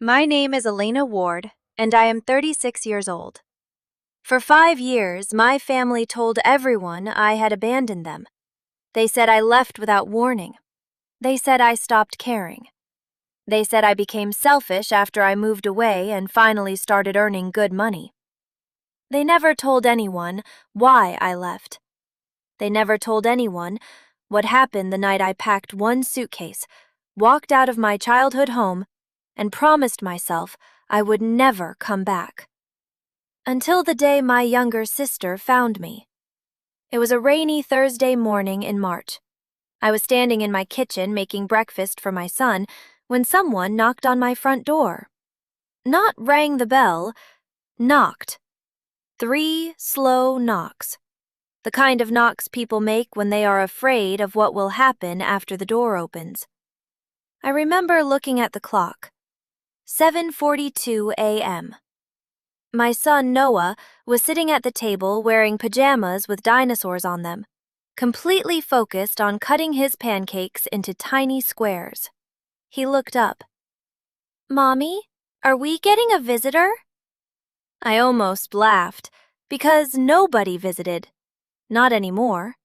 My name is Elena Ward, and I am 36 years old. For 5 years, my family told everyone I had abandoned them. They said I left without warning. They said I stopped caring. They said I became selfish after I moved away and finally started earning good money. They never told anyone why I left. They never told anyone what happened the night I packed one suitcase, walked out of my childhood home, and promised myself I would never come back. Until the day my younger sister found me. It was a rainy Thursday morning in March. I was standing in my kitchen making breakfast for my son when someone knocked on my front door. Not rang the bell, knocked. 3 slow knocks. The kind of knocks people make when they are afraid of what will happen after the door opens. I remember looking at the clock. 7:42 a.m. My son Noah was sitting at the table wearing pajamas with dinosaurs on them, completely focused on cutting his pancakes into tiny squares. He looked up. "Mommy, are we getting a visitor?" I almost laughed, because nobody visited. Not anymore.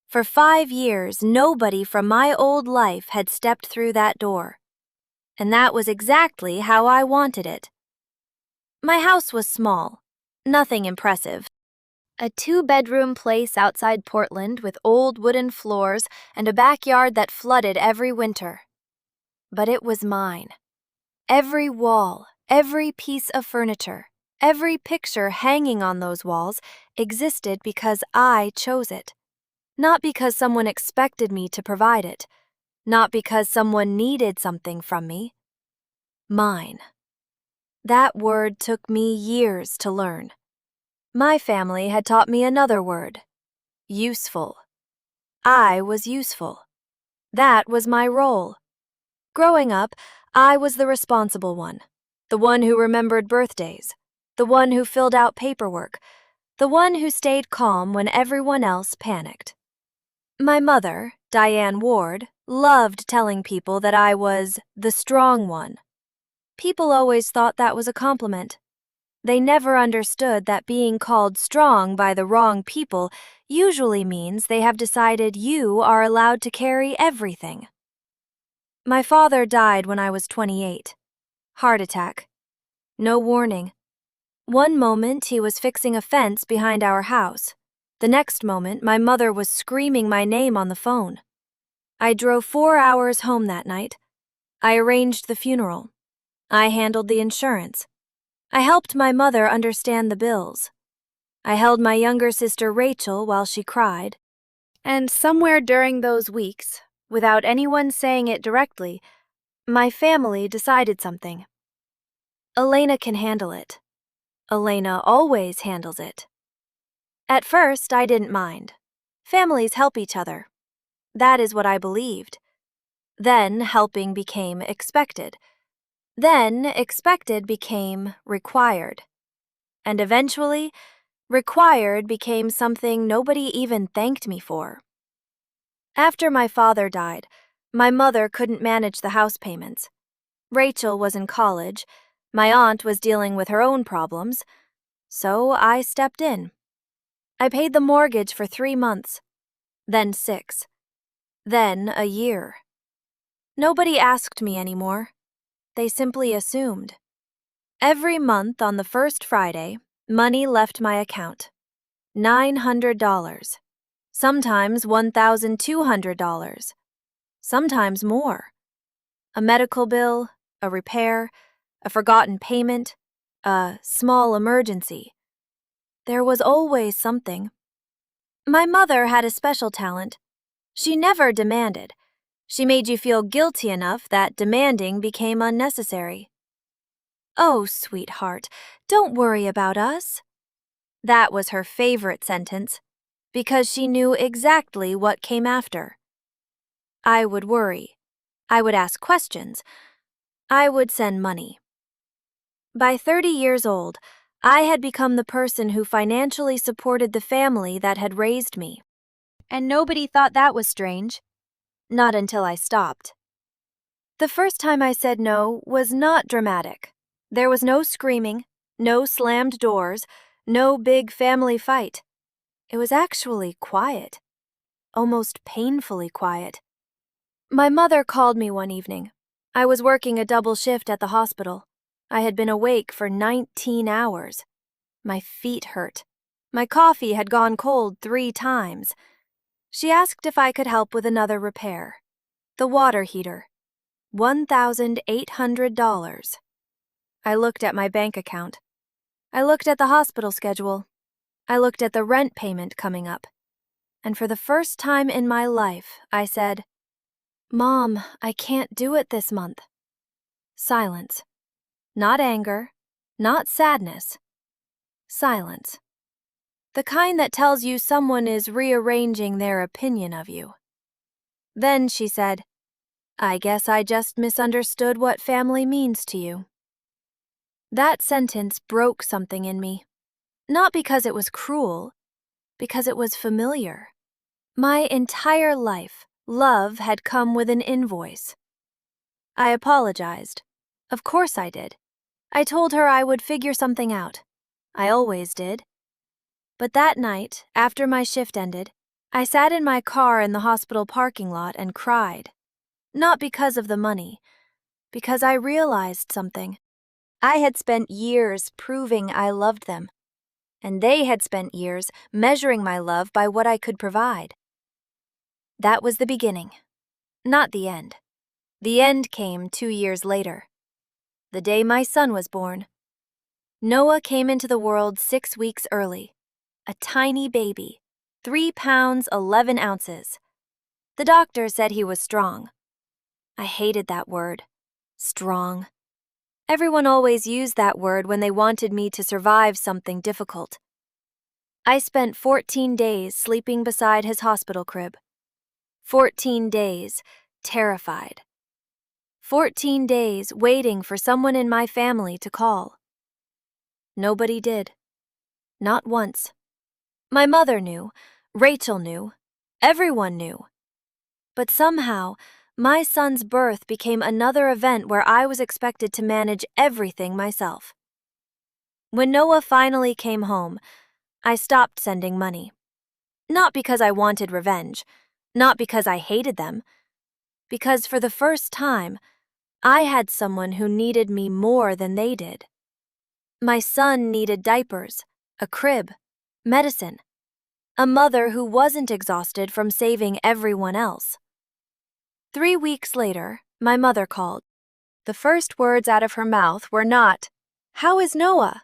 For 5 years, nobody from my old life had stepped through that door. And that was exactly how I wanted it. My house was small, nothing impressive. A 2-bedroom place outside Portland with old wooden floors and a backyard that flooded every winter. But it was mine. Every wall, every piece of furniture, every picture hanging on those walls existed because I chose it. Not because someone expected me to provide it. Not because someone needed something from me. Mine. That word took me years to learn. My family had taught me another word. Useful. I was useful. That was my role. Growing up, I was the responsible one. The one who remembered birthdays. The one who filled out paperwork. The one who stayed calm when everyone else panicked. My mother, Diane Ward, loved telling people that I was the strong one. People always thought that was a compliment. They never understood that being called strong by the wrong people usually means they have decided you are allowed to carry everything. My father died when I was 28. Heart attack. No warning. One moment he was fixing a fence behind our house. The next moment my mother was screaming my name on the phone. I drove 4 hours home that night. I arranged the funeral. I handled the insurance. I helped my mother understand the bills. I held my younger sister Rachel while she cried. And somewhere during those weeks, without anyone saying it directly, my family decided something. Elena can handle it. Elena always handles it. At first, I didn't mind. Families help each other. That is what I believed. Then helping became expected. Then expected became required. And eventually, required became something nobody even thanked me for. After my father died, my mother couldn't manage the house payments. Rachel was in college. My aunt was dealing with her own problems. So I stepped in. I paid the mortgage for 3 months, then 6, then a year. Nobody asked me anymore. They simply assumed. Every month on the first Friday, money left my account. $900. Sometimes $1,200. Sometimes more. A medical bill, a repair, a forgotten payment, a small emergency. There was always something. My mother had a special talent. She never demanded. She made you feel guilty enough that demanding became unnecessary. "Oh, sweetheart, don't worry about us." That was her favorite sentence, because she knew exactly what came after. I would worry. I would ask questions. I would send money. By 30 years old, I had become the person who financially supported the family that had raised me. And nobody thought that was strange. Not until I stopped. The first time I said no was not dramatic. There was no screaming, no slammed doors, no big family fight. It was actually quiet, almost painfully quiet. My mother called me one evening. I was working a double shift at the hospital. I had been awake for 19 hours. My feet hurt. My coffee had gone cold 3 times. She asked if I could help with another repair. The water heater. $1,800. I looked at my bank account. I looked at the hospital schedule. I looked at the rent payment coming up. And for the first time in my life, I said, "Mom, I can't do it this month." Silence. Not anger, not sadness. Silence. The kind that tells you someone is rearranging their opinion of you. Then she said, "I guess I just misunderstood what family means to you." That sentence broke something in me. Not because it was cruel, because it was familiar. My entire life, love had come with an invoice. I apologized. Of course I did. I told her I would figure something out. I always did. But that night, after my shift ended, I sat in my car in the hospital parking lot and cried. Not because of the money, because I realized something. I had spent years proving I loved them, and they had spent years measuring my love by what I could provide. That was the beginning, not the end. The end came 2 years later, the day my son was born. Noah came into the world 6 weeks early, a tiny baby, 3 pounds 11 ounces. The doctor said he was strong. I hated that word, strong. Everyone always used that word when they wanted me to survive something difficult. I spent 14 days sleeping beside his hospital crib. 14 days, terrified. 14 days waiting for someone in my family to call. Nobody did. Not once. My mother knew, Rachel knew, everyone knew. But somehow, my son's birth became another event where I was expected to manage everything myself. When Noah finally came home, I stopped sending money. Not because I wanted revenge, not because I hated them, because for the first time, I had someone who needed me more than they did. My son needed diapers, a crib, medicine, a mother who wasn't exhausted from saving everyone else. 3 weeks later, my mother called. The first words out of her mouth were not, "How is Noah?"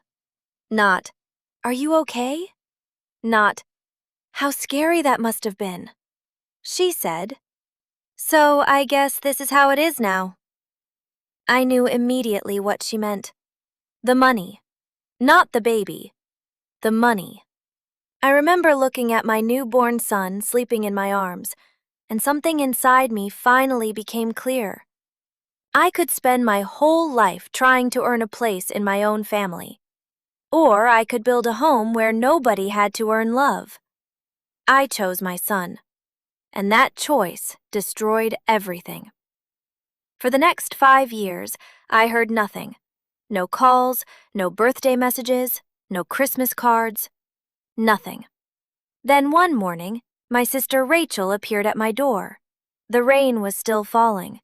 Not, "Are you okay?" Not, "How scary that must have been." She said, "So I guess this is how it is now." I knew immediately what she meant. The money. Not the baby. The money. I remember looking at my newborn son sleeping in my arms, and something inside me finally became clear. I could spend my whole life trying to earn a place in my own family. Or I could build a home where nobody had to earn love. I chose my son, and that choice destroyed everything. For the next 5 years, I heard nothing. No calls, no birthday messages, no Christmas cards, nothing. Then one morning, my sister Rachel appeared at my door. The rain was still falling.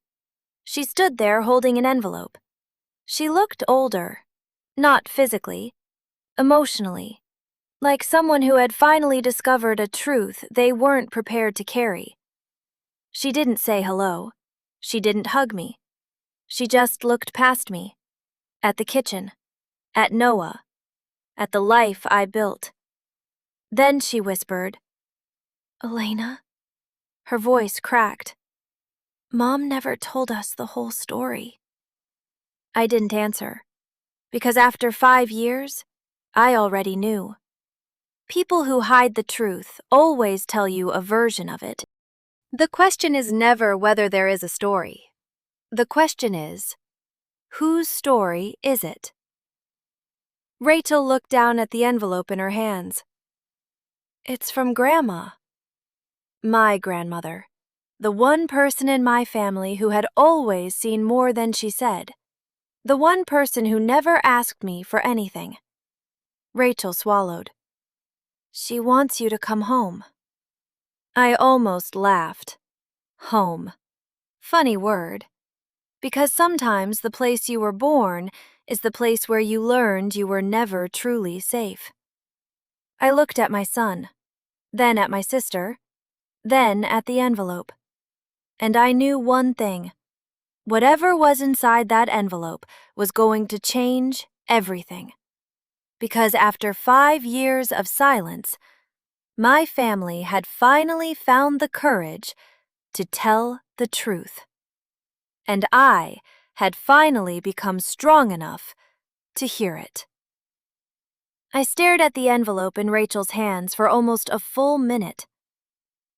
She stood there holding an envelope. She looked older, not physically, emotionally, like someone who had finally discovered a truth they weren't prepared to carry. She didn't say hello. She didn't hug me. She just looked past me, at the kitchen, at Noah, at the life I built. Then she whispered, "Elena?" Her voice cracked. "Mom never told us the whole story." I didn't answer, because after 5 years, I already knew. People who hide the truth always tell you a version of it. The question is never whether there is a story. The question is, whose story is it? Rachel looked down at the envelope in her hands. "It's from Grandma." My grandmother. The one person in my family who had always seen more than she said. The one person who never asked me for anything. Rachel swallowed. She wants you to come home. I almost laughed. Home. Funny word. Because sometimes the place you were born is the place where you learned you were never truly safe. I looked at my son, then at my sister, then at the envelope. And I knew one thing. Whatever was inside that envelope was going to change everything. Because after 5 years of silence, my family had finally found the courage to tell the truth. And I had finally become strong enough to hear it. I stared at the envelope in Rachel's hands for almost a full minute.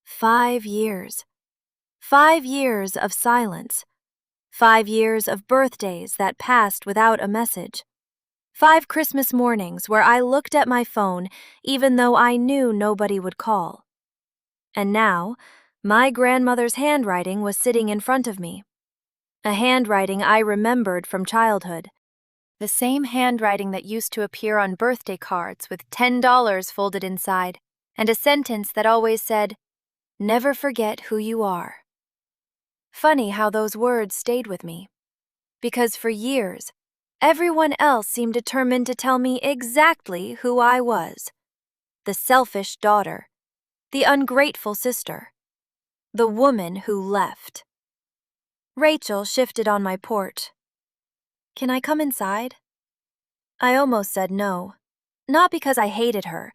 5 years. 5 years of silence. 5 years of birthdays that passed without a message. 5 Christmas mornings where I looked at my phone even though I knew nobody would call. And now, my grandmother's handwriting was sitting in front of me. A handwriting I remembered from childhood. The same handwriting that used to appear on birthday cards with $10 folded inside, and a sentence that always said, "Never forget who you are." Funny how those words stayed with me. Because for years, everyone else seemed determined to tell me exactly who I was. The selfish daughter. The ungrateful sister. The woman who left. Rachel shifted on my porch. "Can I come inside?" I almost said no. Not because I hated her,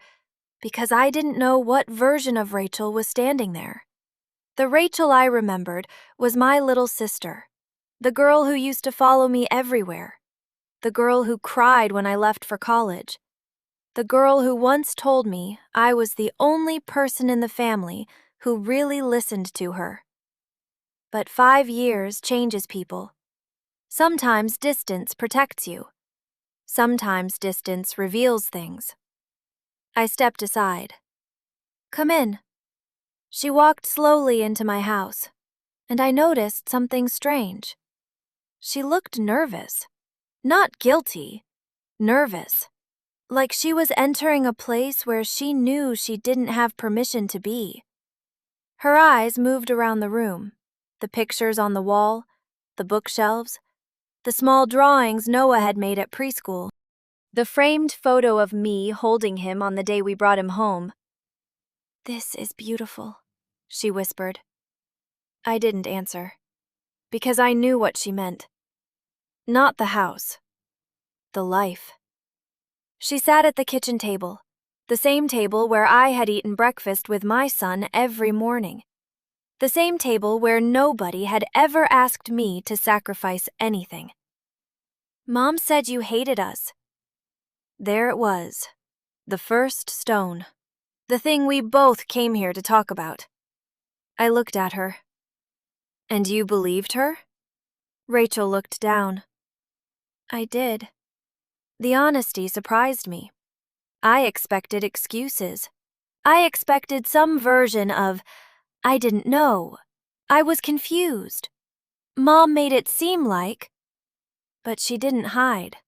because I didn't know what version of Rachel was standing there. The Rachel I remembered was my little sister, the girl who used to follow me everywhere, the girl who cried when I left for college, the girl who once told me I was the only person in the family who really listened to her. But 5 years changes people. Sometimes distance protects you. Sometimes distance reveals things. I stepped aside. "Come in." She walked slowly into my house, and I noticed something strange. She looked nervous. Not guilty. Nervous. Like she was entering a place where she knew she didn't have permission to be. Her eyes moved around the room. The pictures on the wall, the bookshelves, the small drawings Noah had made at preschool, the framed photo of me holding him on the day we brought him home. "This is beautiful," she whispered. I didn't answer, because I knew what she meant. Not the house. The life. She sat at the kitchen table, the same table where I had eaten breakfast with my son every morning. The same table where nobody had ever asked me to sacrifice anything. "Mom said you hated us." There it was, the first stone, the thing we both came here to talk about. I looked at her. "And you believed her?" Rachel looked down. I did. The honesty surprised me. I expected excuses. I expected some version of, "I didn't know. I was confused. Mom made it seem like." But she didn't hide.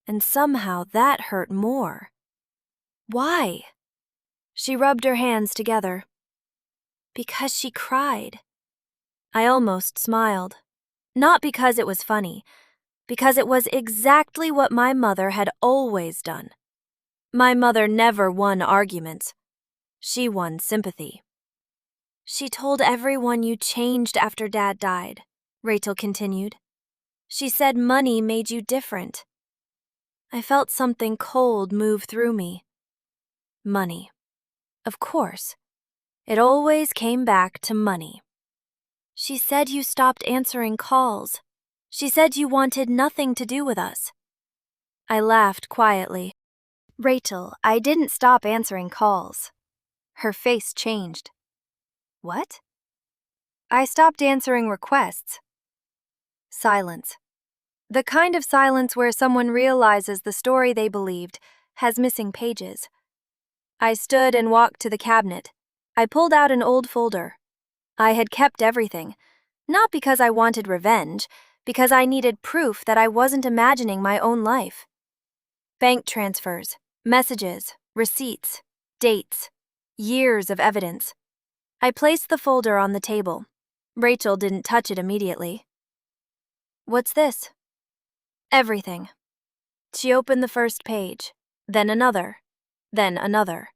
And somehow that hurt more. Why? She rubbed her hands together. Because she cried. I almost smiled. Not because it was funny, because it was exactly what my mother had always done. My mother never won arguments. She won sympathy. "She told everyone you changed after Dad died," Rachel continued. "She said money made you different." I felt something cold move through me. Money. Of course. It always came back to money. "She said you stopped answering calls. She said you wanted nothing to do with us." I laughed quietly. "Rachel, I didn't stop answering calls." Her face changed. "What?" "I stopped answering requests." Silence. The kind of silence where someone realizes the story they believed has missing pages. I stood and walked to the cabinet. I pulled out an old folder. I had kept everything, not because I wanted revenge, because I needed proof that I wasn't imagining my own life. Bank transfers, messages, receipts, dates, years of evidence. I placed the folder on the table. Rachel didn't touch it immediately. "What's this?" "Everything." She opened the first page, then another, then another.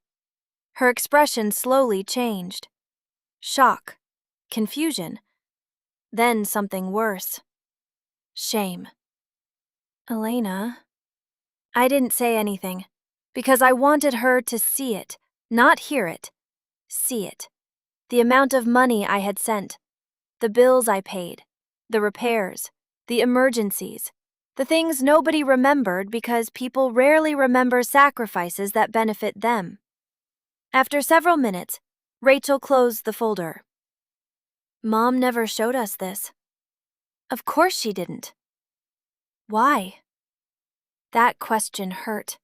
Her expression slowly changed. Shock, confusion, then something worse. Shame. "Elena." I didn't say anything, because I wanted her to see it, not hear it. See it. The amount of money I had sent, the bills I paid, the repairs, the emergencies, the things nobody remembered because people rarely remember sacrifices that benefit them. After several minutes, Rachel closed the folder. "Mom never showed us this." "Of course she didn't." "Why?" That question hurt,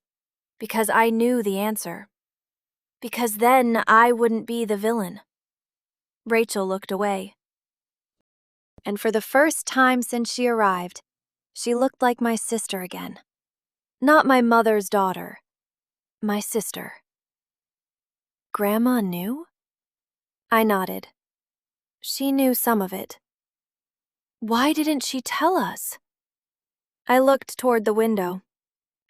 because I knew the answer. Because then I wouldn't be the villain. Rachel looked away. And for the first time since she arrived, she looked like my sister again. Not my mother's daughter, my sister. "Grandma knew?" I nodded. She knew some of it. "Why didn't she tell us?" I looked toward the window.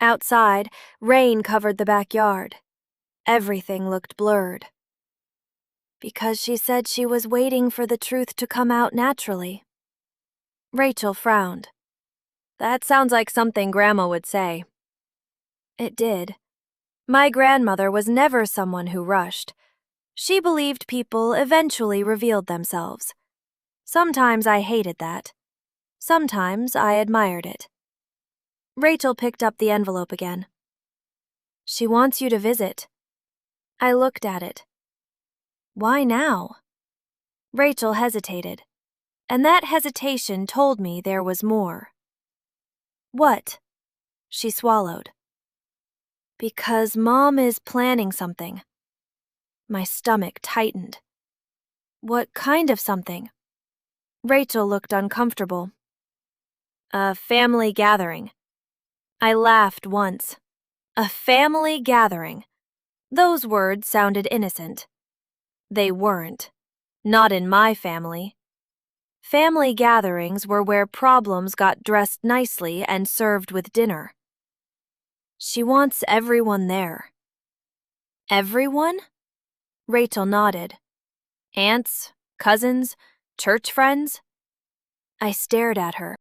Outside, rain covered the backyard. Everything looked blurred. "Because she said she was waiting for the truth to come out naturally." Rachel frowned. "That sounds like something Grandma would say." It did. My grandmother was never someone who rushed. She believed people eventually revealed themselves. Sometimes I hated that. Sometimes I admired it. Rachel picked up the envelope again. "She wants you to visit." I looked at it. "Why now?" Rachel hesitated, and that hesitation told me there was more. "What?" She swallowed. "Because Mom is planning something." My stomach tightened. "What kind of something?" Rachel looked uncomfortable. "A family gathering." I laughed once. A family gathering. Those words sounded innocent. They weren't. Not in my family. Family gatherings were where problems got dressed nicely and served with dinner. "She wants everyone there." "Everyone?" Rachel nodded. "Aunts, cousins, church friends?" I stared at her.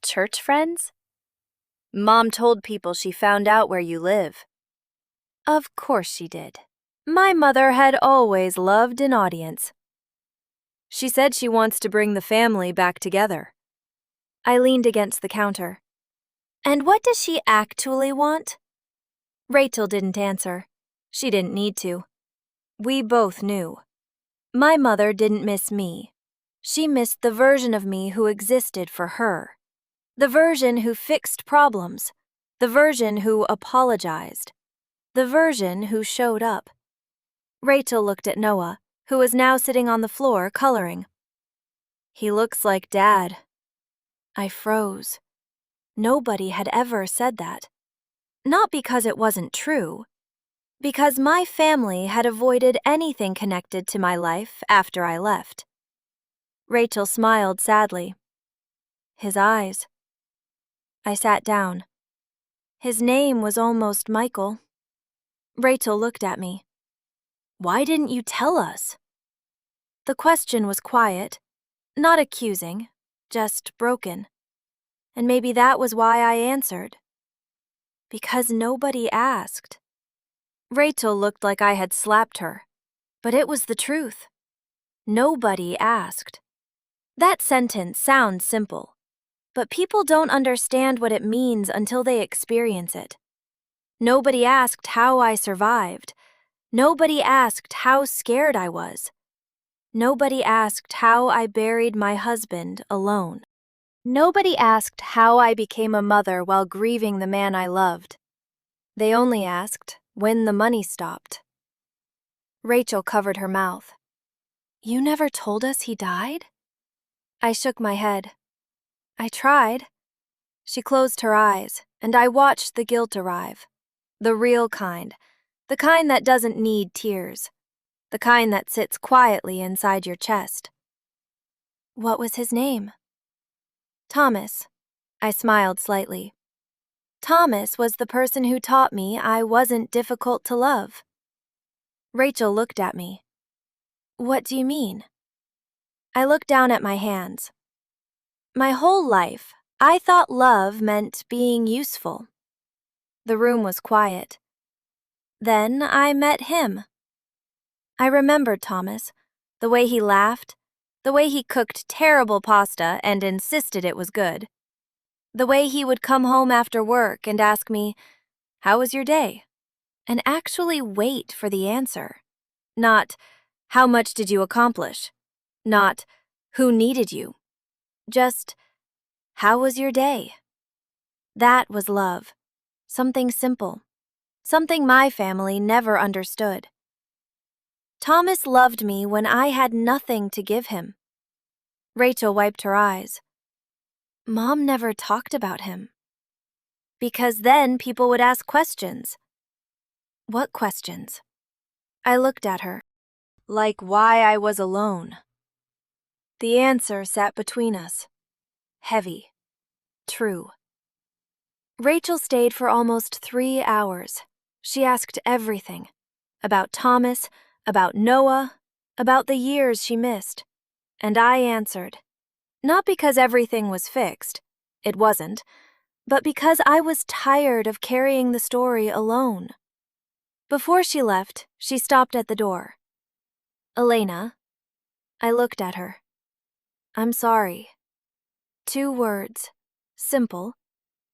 "Church friends?" "Mom told people she found out where you live." Of course she did. My mother had always loved an audience. "She said she wants to bring the family back together." I leaned against the counter. "And what does she actually want?" Rachel didn't answer. She didn't need to. We both knew. My mother didn't miss me. She missed the version of me who existed for her. The version who fixed problems. The version who apologized. The version who showed up. Rachel looked at Noah, who was now sitting on the floor coloring. "He looks like Dad." I froze. Nobody had ever said that. Not because it wasn't true. Because my family had avoided anything connected to my life after I left. Rachel smiled sadly. "His eyes." I sat down. "His name was almost Michael." Rachel looked at me. "Why didn't you tell us?" The question was quiet, not accusing, just broken. And maybe that was why I answered. "Because nobody asked." Rachel looked like I had slapped her, but it was the truth. Nobody asked. That sentence sounds simple, but people don't understand what it means until they experience it. Nobody asked how I survived. Nobody asked how scared I was. Nobody asked how I buried my husband alone. Nobody asked how I became a mother while grieving the man I loved. They only asked when the money stopped. Rachel covered her mouth. You never told us he died? I shook my head. I tried. She closed her eyes, and I watched the guilt arrive. The real kind. The kind that doesn't need tears. The kind that sits quietly inside your chest. What was his name? Thomas. I smiled slightly. Thomas was the person who taught me I wasn't difficult to love. Rachel looked at me. What do you mean? I looked down at my hands. My whole life, I thought love meant being useful. The room was quiet. Then I met him. I remembered Thomas, the way he laughed, the way he cooked terrible pasta and insisted it was good, the way he would come home after work and ask me, "How was your day?" and actually wait for the answer. Not, "How much did you accomplish?" Not, "Who needed you?" Just, "How was your day?" That was love. Something simple. Something my family never understood. Thomas loved me when I had nothing to give him. Rachel wiped her eyes. Mom never talked about him. Because then people would ask questions. What questions? I looked at her. Like why I was alone. The answer sat between us. Heavy. True. Rachel stayed for almost 3 hours. She asked everything. About Thomas, about Noah, about the years she missed. And I answered. Not because everything was fixed. It wasn't. But because I was tired of carrying the story alone. Before she left, she stopped at the door. Elena. I looked at her. I'm sorry. 2 words. Simple.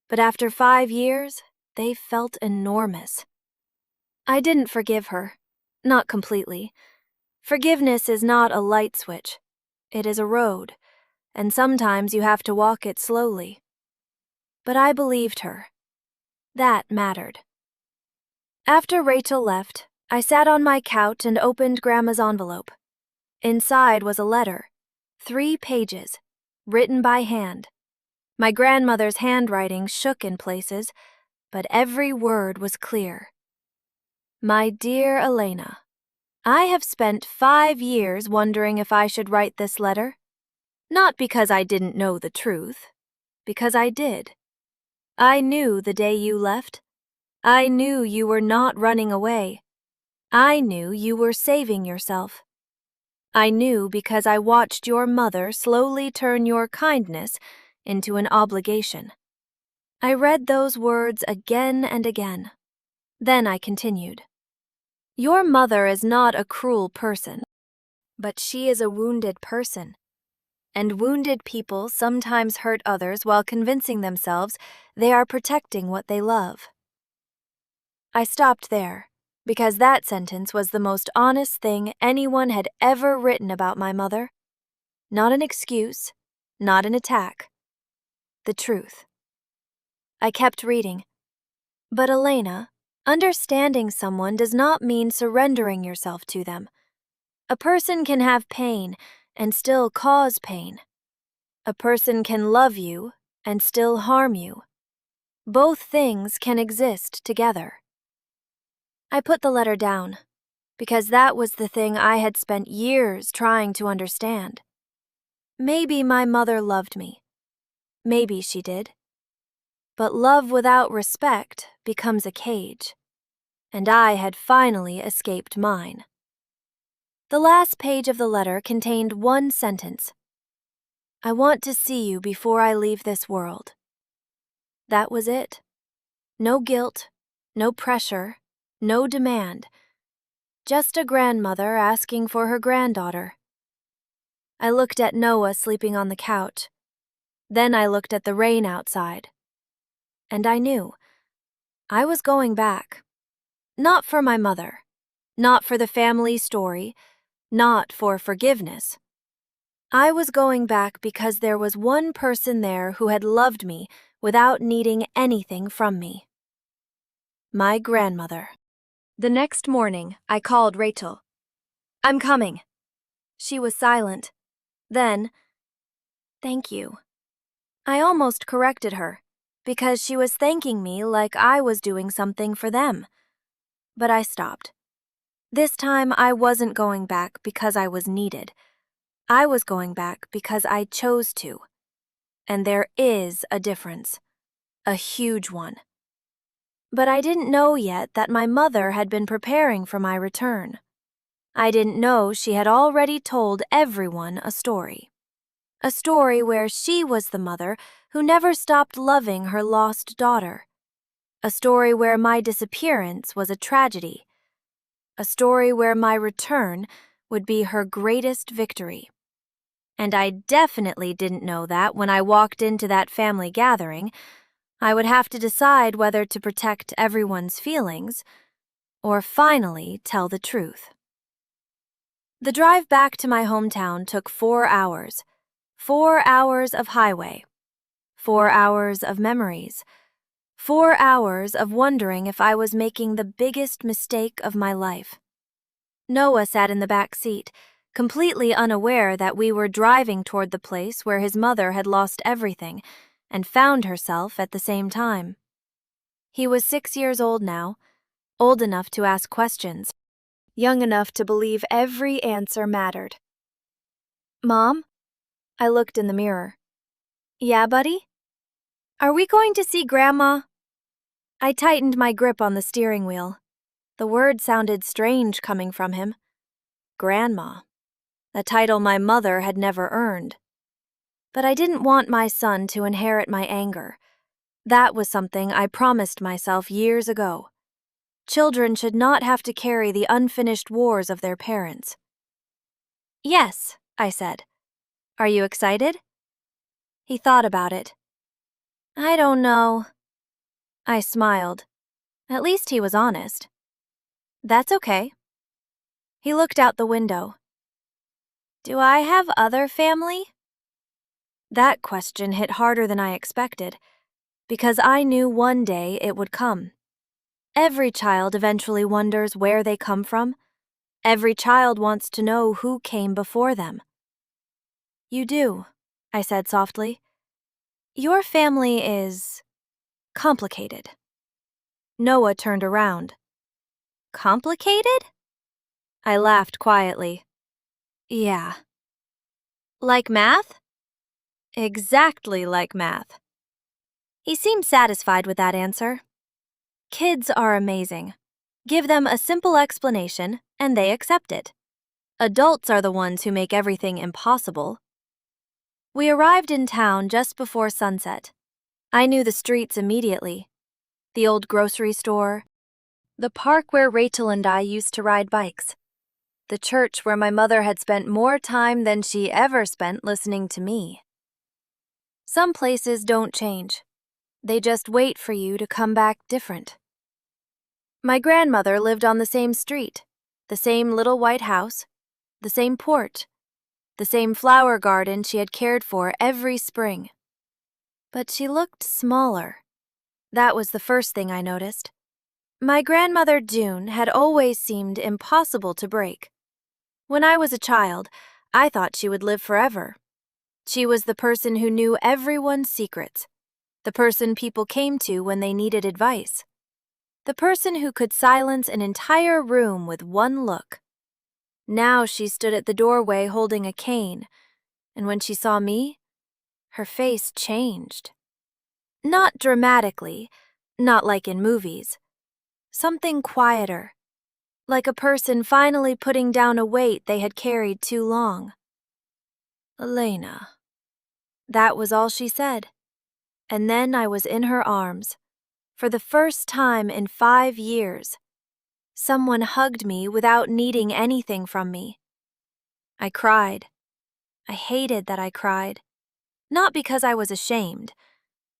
But after 5 years, they felt enormous. I didn't forgive her. Not completely. Forgiveness is not a light switch. It is a road, and sometimes you have to walk it slowly. But I believed her. That mattered. After Rachel left, I sat on my couch and opened Grandma's envelope. Inside was a letter, 3 pages, written by hand. My grandmother's handwriting shook in places, but every word was clear. My dear Elena, I have spent 5 years wondering if I should write this letter. Not because I didn't know the truth, because I did. I knew the day you left. I knew you were not running away. I knew you were saving yourself. I knew because I watched your mother slowly turn your kindness into an obligation. I read those words again and again. Then I continued. Your mother is not a cruel person, but she is a wounded person. And wounded people sometimes hurt others while convincing themselves they are protecting what they love. I stopped there, because that sentence was the most honest thing anyone had ever written about my mother. Not an excuse, not an attack. The truth. I kept reading. But Elena, understanding someone does not mean surrendering yourself to them. A person can have pain and still cause pain. A person can love you and still harm you. Both things can exist together. I put the letter down, because that was the thing I had spent years trying to understand. Maybe my mother loved me. Maybe she did. But love without respect becomes a cage, and I had finally escaped mine. The last page of the letter contained one sentence. I want to see you before I leave this world. That was it. No guilt, no pressure, no demand. Just a grandmother asking for her granddaughter. I looked at Noah sleeping on the couch. Then I looked at the rain outside. And I knew. I was going back. Not for my mother. Not for the family story. Not for forgiveness. I was going back because there was one person there who had loved me without needing anything from me. My grandmother. The next morning, I called Rachel. I'm coming. She was silent. Then, "Thank you." I almost corrected her, because she was thanking me like I was doing something for them. But I stopped. This time I wasn't going back because I was needed. I was going back because I chose to. And there is a difference. A huge one. But I didn't know yet that my mother had been preparing for my return. I didn't know she had already told everyone a story. A story where she was the mother who never stopped loving her lost daughter. A story where my disappearance was a tragedy. A story where my return would be her greatest victory. And I definitely didn't know that when I walked into that family gathering, I would have to decide whether to protect everyone's feelings or finally tell the truth. The drive back to my hometown took 4 hours. 4 hours of highway. 4 hours of memories. 4 hours of wondering if I was making the biggest mistake of my life. Noah sat in the back seat, completely unaware that we were driving toward the place where his mother had lost everything and found herself at the same time. He was 6 years old now, old enough to ask questions, young enough to believe every answer mattered. "Mom?" I looked in the mirror. "Yeah, buddy? Are we going to see Grandma?" I tightened my grip on the steering wheel. The word sounded strange coming from him. Grandma. A title my mother had never earned. But I didn't want my son to inherit my anger. That was something I promised myself years ago. Children should not have to carry the unfinished wars of their parents. "Yes," I said. "Are you excited?" He thought about it. "I don't know." I smiled. At least he was honest. "That's okay." He looked out the window. "Do I have other family?" That question hit harder than I expected, because I knew one day it would come. Every child eventually wonders where they come from. Every child wants to know who came before them. "You do," I said softly. "Your family is complicated." Noah turned around. "Complicated?" I laughed quietly. "Yeah." "Like math?" "Exactly like math." He seemed satisfied with that answer. Kids are amazing. Give them a simple explanation, and they accept it. Adults are the ones who make everything impossible. We arrived in town just before sunset. I knew the streets immediately. The old grocery store, the park where Rachel and I used to ride bikes, the church where my mother had spent more time than she ever spent listening to me. Some places don't change. They just wait for you to come back different. My grandmother lived on the same street, the same little white house, the same porch, the same flower garden she had cared for every spring. But she looked smaller. That was the first thing I noticed. My grandmother June had always seemed impossible to break. When I was a child, I thought she would live forever. She was the person who knew everyone's secrets, the person people came to when they needed advice, the person who could silence an entire room with one look. Now she stood at the doorway holding a cane, and when she saw me, her face changed. Not dramatically, not like in movies. Something quieter, like a person finally putting down a weight they had carried too long. "Elena." That was all she said. And then I was in her arms. For the first time in 5 years. Someone hugged me without needing anything from me. I cried. I hated that I cried. Not because I was ashamed,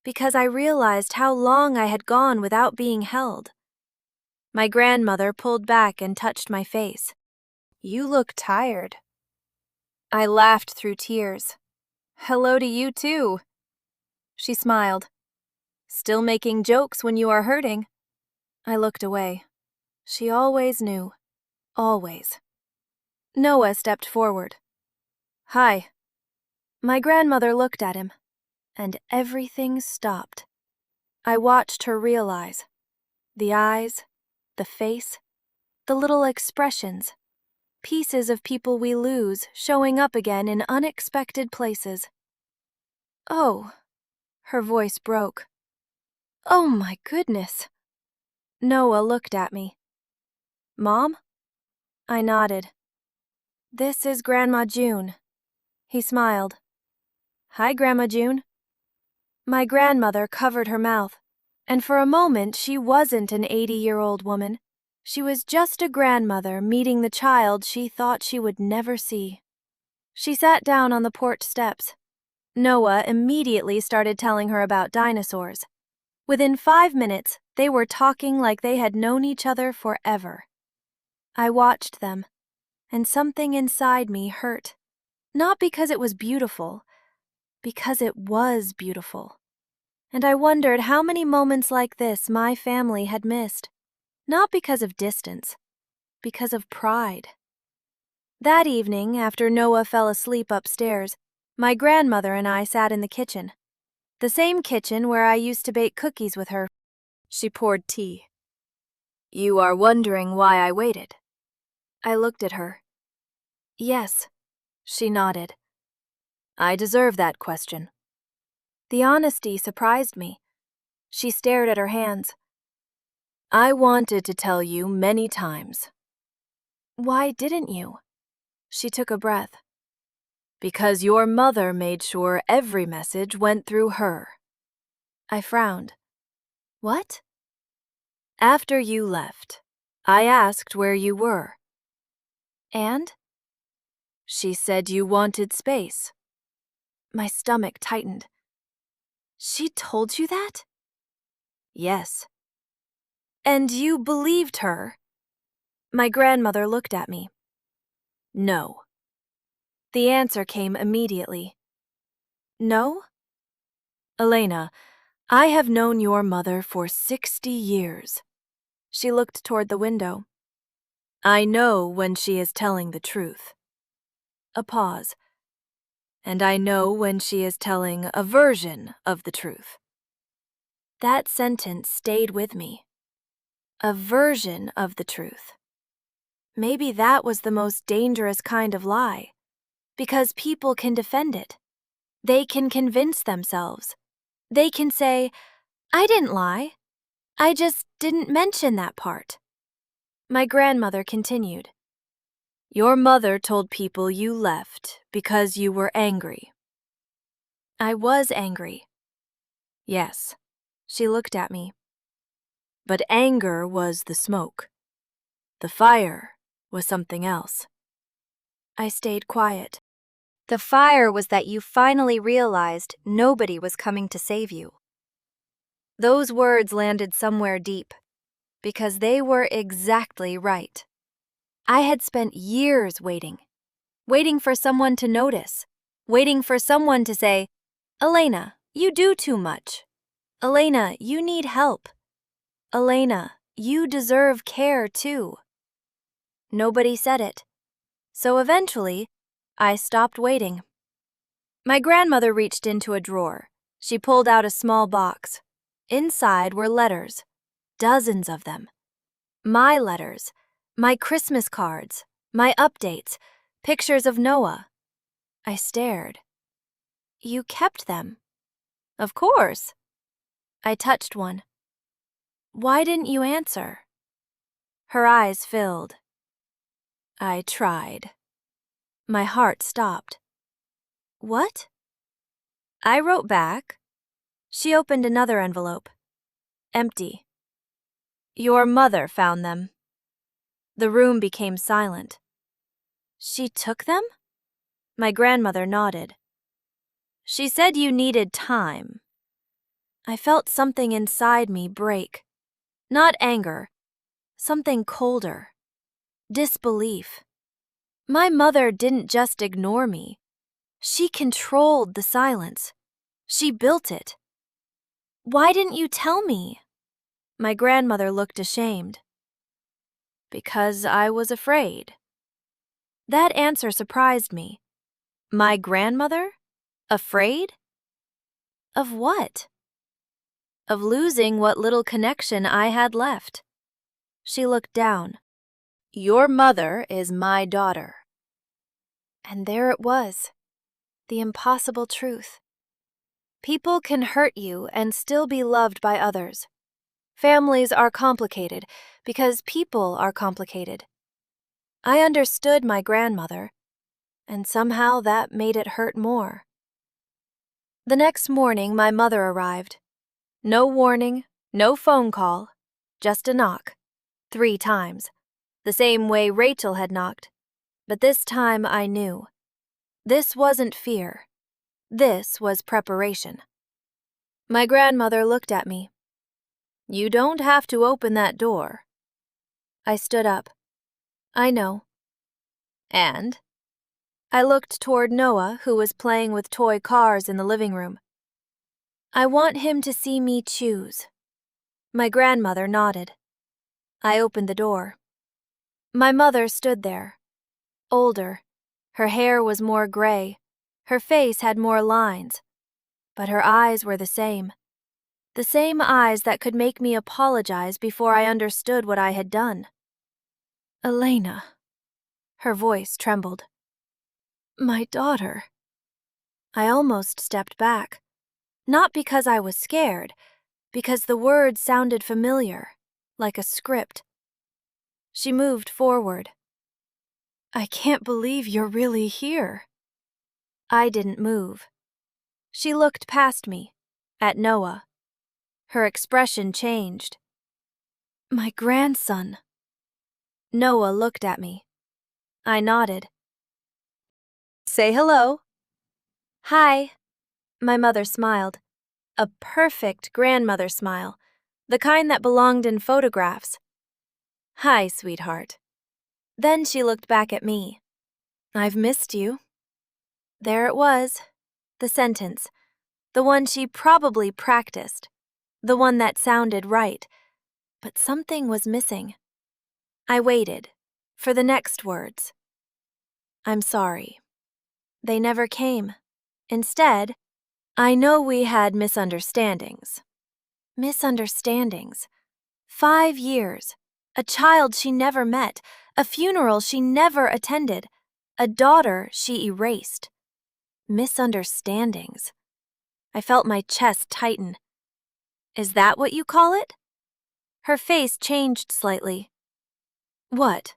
because I realized how long I had gone without being held. My grandmother pulled back and touched my face. "You look tired." I laughed through tears. "Hello to you too." She smiled. "Still making jokes when you are hurting." I looked away. She always knew. Always. Noah stepped forward. Hi. My grandmother looked at him, and everything stopped. I watched her realize. The eyes, the face, the little expressions. Pieces of people we lose showing up again in unexpected places. Oh, her voice broke. Oh my goodness. Noah looked at me. Mom? I nodded. This is Grandma June. He smiled. Hi, Grandma June. My grandmother covered her mouth, and for a moment she wasn't an 80-year-old woman. She was just a grandmother meeting the child she thought she would never see. She sat down on the porch steps. Noah immediately started telling her about dinosaurs. Within 5 minutes, they were talking like they had known each other forever. I watched them, and something inside me hurt. Not because it was beautiful, because it was beautiful. And I wondered how many moments like this my family had missed. Not because of distance, because of pride. That evening, after Noah fell asleep upstairs, my grandmother and I sat in the kitchen. The same kitchen where I used to bake cookies with her. She poured tea. You are wondering why I waited? I looked at her. Yes, she nodded. I deserve that question. The honesty surprised me. She stared at her hands. I wanted to tell you many times. Why didn't you? She took a breath. Because your mother made sure every message went through her. I frowned. What? After you left, I asked where you were. And? She said you wanted space. My stomach tightened. She told you that? Yes. And you believed her? My grandmother looked at me. No. The answer came immediately. No? Elena, I have known your mother for 60 years. She looked toward the window. I know when she is telling the truth. A pause. And I know when she is telling a version of the truth. That sentence stayed with me. A version of the truth. Maybe that was the most dangerous kind of lie, because people can defend it. They can convince themselves. They can say, I didn't lie. I just didn't mention that part. My grandmother continued. Your mother told people you left because you were angry. I was angry. Yes, she looked at me. But anger was the smoke. The fire was something else. I stayed quiet. The fire was that you finally realized nobody was coming to save you. Those words landed somewhere deep, because they were exactly right. I had spent years waiting for someone to notice, waiting for someone to say, Elena, you do too much. Elena, you need help. Elena, you deserve care too. Nobody said it. So eventually, I stopped waiting. My grandmother reached into a drawer. She pulled out a small box. Inside were letters, dozens of them. My letters, my Christmas cards, my updates, pictures of Noah. I stared. You kept them? Of course. I touched one. Why didn't you answer? Her eyes filled. I tried. My heart stopped. What? I wrote back. She opened another envelope. Empty. Your mother found them. The room became silent. She took them? My grandmother nodded. She said you needed time. I felt something inside me break. Not anger. Something colder. Disbelief. My mother didn't just ignore me. She controlled the silence. She built it. Why didn't you tell me? My grandmother looked ashamed. Because I was afraid. That answer surprised me. My grandmother? Afraid? Of what? Of losing what little connection I had left. She looked down. Your mother is my daughter. And there it was, the impossible truth. People can hurt you and still be loved by others. Families are complicated because people are complicated. I understood my grandmother, and somehow that made it hurt more. The next morning, my mother arrived. No warning, no phone call, just a knock, 3 times, the same way Rachel had knocked. But this time I knew. This wasn't fear. This was preparation. My grandmother looked at me. You don't have to open that door. I stood up. I know. And? I looked toward Noah, who was playing with toy cars in the living room. I want him to see me choose. My grandmother nodded. I opened the door. My mother stood there, older. Her hair was more gray. Her face had more lines. But her eyes were the same eyes that could make me apologize before I understood what I had done. Elena. Her voice trembled. My daughter. I almost stepped back. Not because I was scared, because the words sounded familiar, like a script. She moved forward. I can't believe you're really here. I didn't move. She looked past me, at Noah. Her expression changed. My grandson. Noah looked at me. I nodded. Say hello. Hi. My mother smiled. A perfect grandmother smile, the kind that belonged in photographs. Hi, sweetheart. Then she looked back at me. I've missed you. There it was, the sentence, the one she probably practiced, the one that sounded right, but something was missing. I waited for the next words. I'm sorry. They never came. Instead, I know we had misunderstandings. Misunderstandings. 5 years. A child she never met. A funeral she never attended. A daughter she erased. Misunderstandings. I felt my chest tighten. Is that what you call it? Her face changed slightly. What?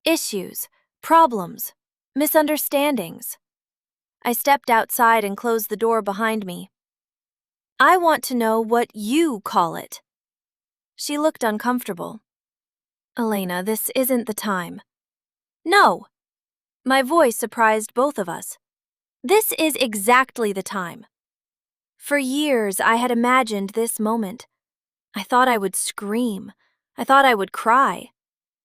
Issues, problems, misunderstandings. I stepped outside and closed the door behind me. I want to know what you call it. She looked uncomfortable. Elena, this isn't the time. No! My voice surprised both of us. This is exactly the time. For years, I had imagined this moment. I thought I would scream. I thought I would cry.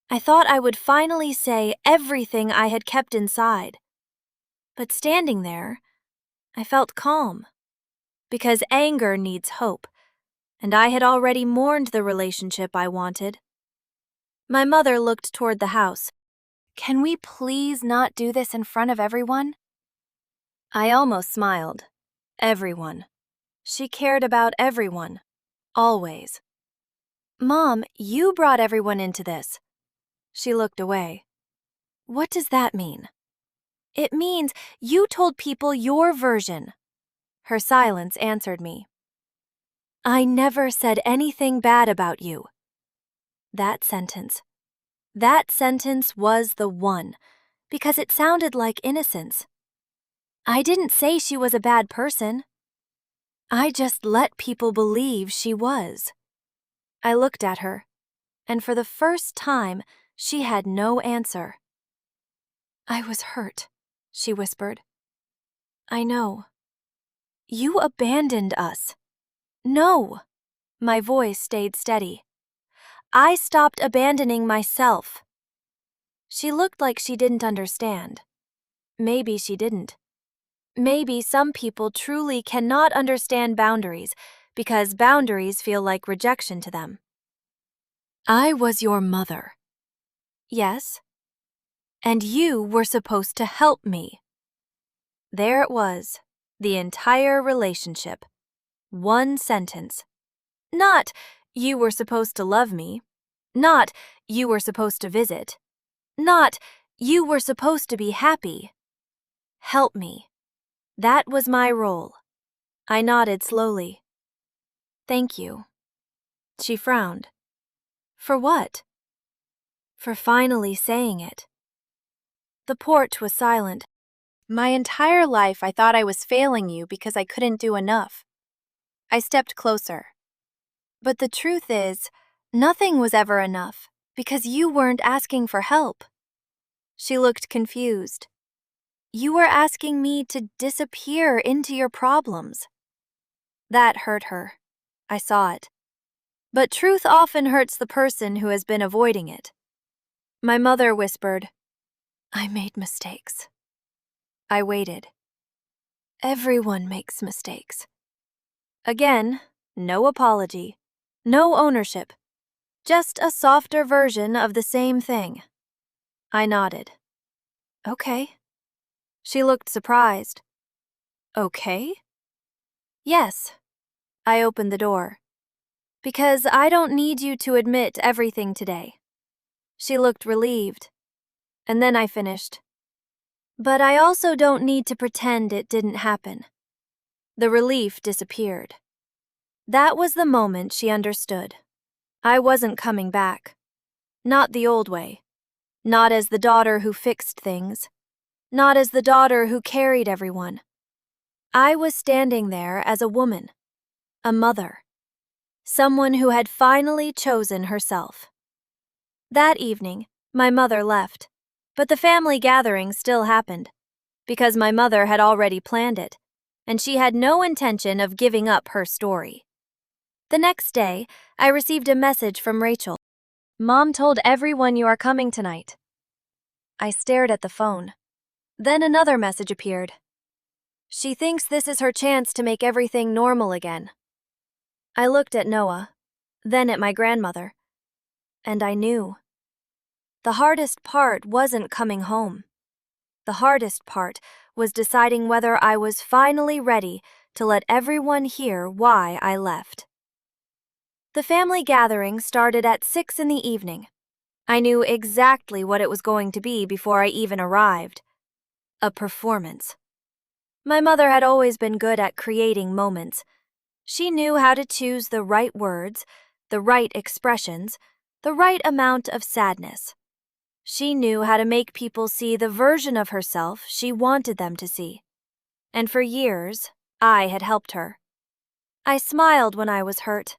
I thought I would finally say everything I had kept inside. But standing there, I felt calm. Because anger needs hope, and I had already mourned the relationship I wanted. My mother looked toward the house. Can we please not do this in front of everyone? I almost smiled. Everyone. She cared about everyone. Always. Mom, you brought everyone into this. She looked away. What does that mean? It means you told people your version. Her silence answered me. I never said anything bad about you. That sentence was the one, because it sounded like innocence. I didn't say she was a bad person. I just let people believe she was. I looked at her, and for the first time, she had no answer. I was hurt, she whispered. I know. You abandoned us. No. My voice stayed steady. I stopped abandoning myself. She looked like she didn't understand. Maybe she didn't. Maybe some people truly cannot understand boundaries because boundaries feel like rejection to them. I was your mother. Yes. And you were supposed to help me. There it was, the entire relationship. One sentence. Not, "You were supposed to love me." Not, "You were supposed to visit." Not, "You were supposed to be happy." Help me. That was my role. I nodded slowly. Thank you. She frowned. For what? For finally saying it. The porch was silent. My entire life I thought I was failing you because I couldn't do enough. I stepped closer. But the truth is, nothing was ever enough because you weren't asking for help. She looked confused. You were asking me to disappear into your problems. That hurt her. I saw it. But truth often hurts the person who has been avoiding it. My mother whispered, I made mistakes. I waited. Everyone makes mistakes. Again, no apology, no ownership, just a softer version of the same thing. I nodded. Okay. She looked surprised. Okay? Yes. I opened the door. Because I don't need you to admit everything today. She looked relieved. And then I finished. But I also don't need to pretend it didn't happen. The relief disappeared. That was the moment she understood. I wasn't coming back. Not the old way. Not as the daughter who fixed things. Not as the daughter who carried everyone. I was standing there as a woman. A mother. Someone who had finally chosen herself. That evening, my mother left. But the family gathering still happened. Because my mother had already planned it. And she had no intention of giving up her story. The next day, I received a message from Rachel. Mom told everyone you are coming tonight. I stared at the phone. Then another message appeared. She thinks this is her chance to make everything normal again. I looked at Noah, then at my grandmother, and I knew. The hardest part wasn't coming home. The hardest part was deciding whether I was finally ready to let everyone hear why I left. The family gathering started at 6 in the evening. I knew exactly what it was going to be before I even arrived. A performance. My mother had always been good at creating moments. She knew how to choose the right words, the right expressions, the right amount of sadness. She knew how to make people see the version of herself she wanted them to see. And for years, I had helped her. I smiled when I was hurt.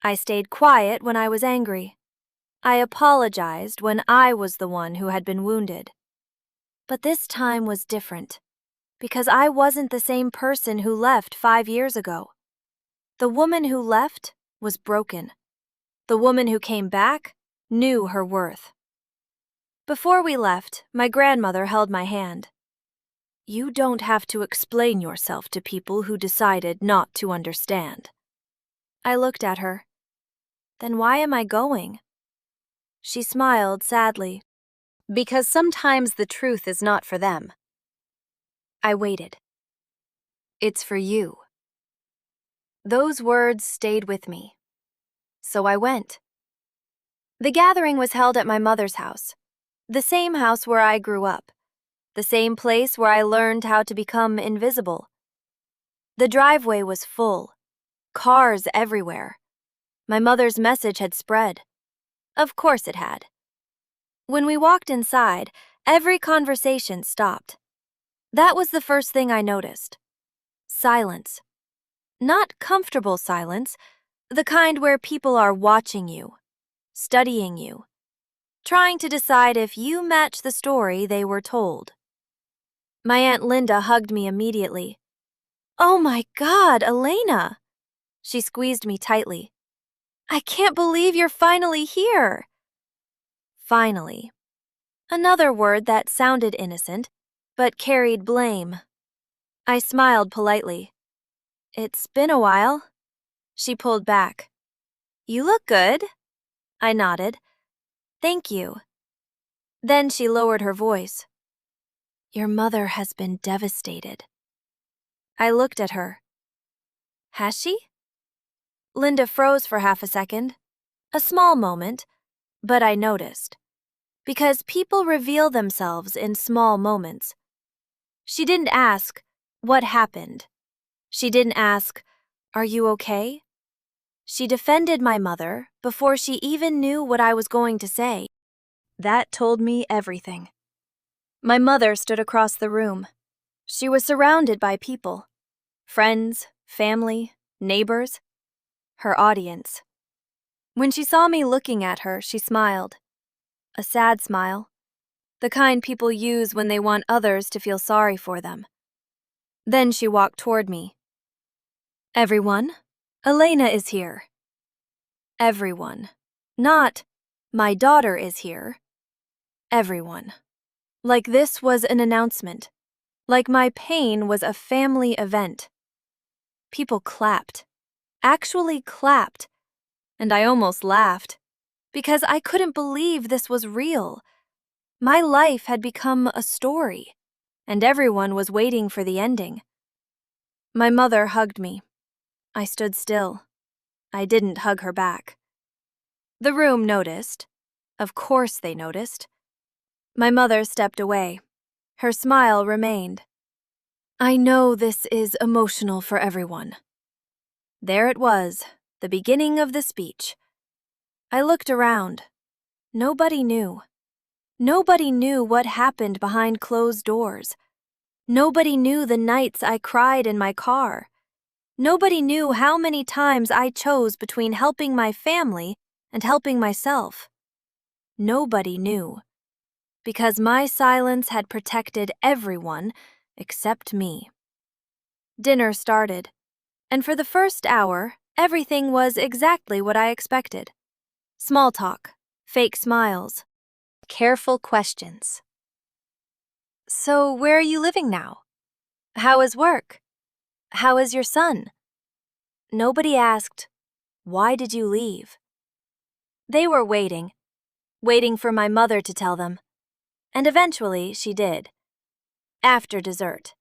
I stayed quiet when I was angry. I apologized when I was the one who had been wounded. But this time was different, because I wasn't the same person who left 5 years ago. The woman who left was broken. The woman who came back knew her worth. Before we left, my grandmother held my hand. You don't have to explain yourself to people who decided not to understand. I looked at her. Then why am I going? She smiled sadly. Because sometimes the truth is not for them. I waited. It's for you. Those words stayed with me. So I went. The gathering was held at my mother's house, the same house where I grew up, the same place where I learned how to become invisible. The driveway was full, cars everywhere. My mother's message had spread. Of course it had. When we walked inside, every conversation stopped. That was the first thing I noticed. Silence. Not comfortable silence, the kind where people are watching you, studying you, trying to decide if you match the story they were told. My Aunt Linda hugged me immediately. Oh my God, Elena! She squeezed me tightly. I can't believe you're finally here. Finally. Another word that sounded innocent, but carried blame. I smiled politely. It's been a while. She pulled back. You look good. I nodded. Thank you. Then she lowered her voice. Your mother has been devastated. I looked at her. Has she? Linda froze for half a second. A small moment, but I noticed. Because people reveal themselves in small moments. She didn't ask, "What happened?" She didn't ask, "Are you okay?" She defended my mother before she even knew what I was going to say. That told me everything. My mother stood across the room. She was surrounded by people. Friends, family, neighbors. Her audience. When she saw me looking at her, she smiled. A sad smile. The kind people use when they want others to feel sorry for them. Then she walked toward me. "Everyone, Elena is here." Everyone. Not, "My daughter is here." Everyone. Like this was an announcement. Like my pain was a family event. People clapped. Actually clapped. And I almost laughed. Because I couldn't believe this was real. My life had become a story. And everyone was waiting for the ending. My mother hugged me. I stood still. I didn't hug her back. The room noticed. Of course they noticed. My mother stepped away. Her smile remained. I know this is emotional for everyone. There it was, the beginning of the speech. I looked around. Nobody knew. Nobody knew what happened behind closed doors. Nobody knew the nights I cried in my car. Nobody knew how many times I chose between helping my family and helping myself. Nobody knew. Because my silence had protected everyone except me. Dinner started, and for the first hour, everything was exactly what I expected. Small talk, fake smiles, careful questions. So, where are you living now? How is work? How is your son? Nobody asked, "Why did you leave?" They were waiting for my mother to tell them. And eventually she did. After dessert.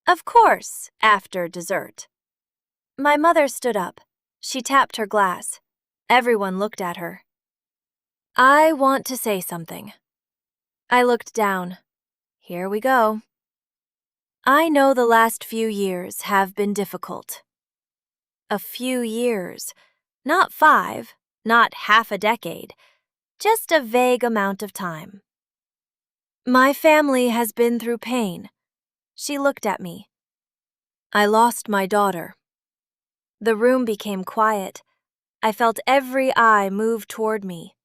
Of course, after dessert. My mother stood up. She tapped her glass. Everyone looked at her. I want to say something. I looked down. Here we go. I know the last few years have been difficult. A few years. Not 5, not half a decade. Just a vague amount of time. My family has been through pain. She looked at me. I lost my daughter. The room became quiet. I felt every eye move toward me.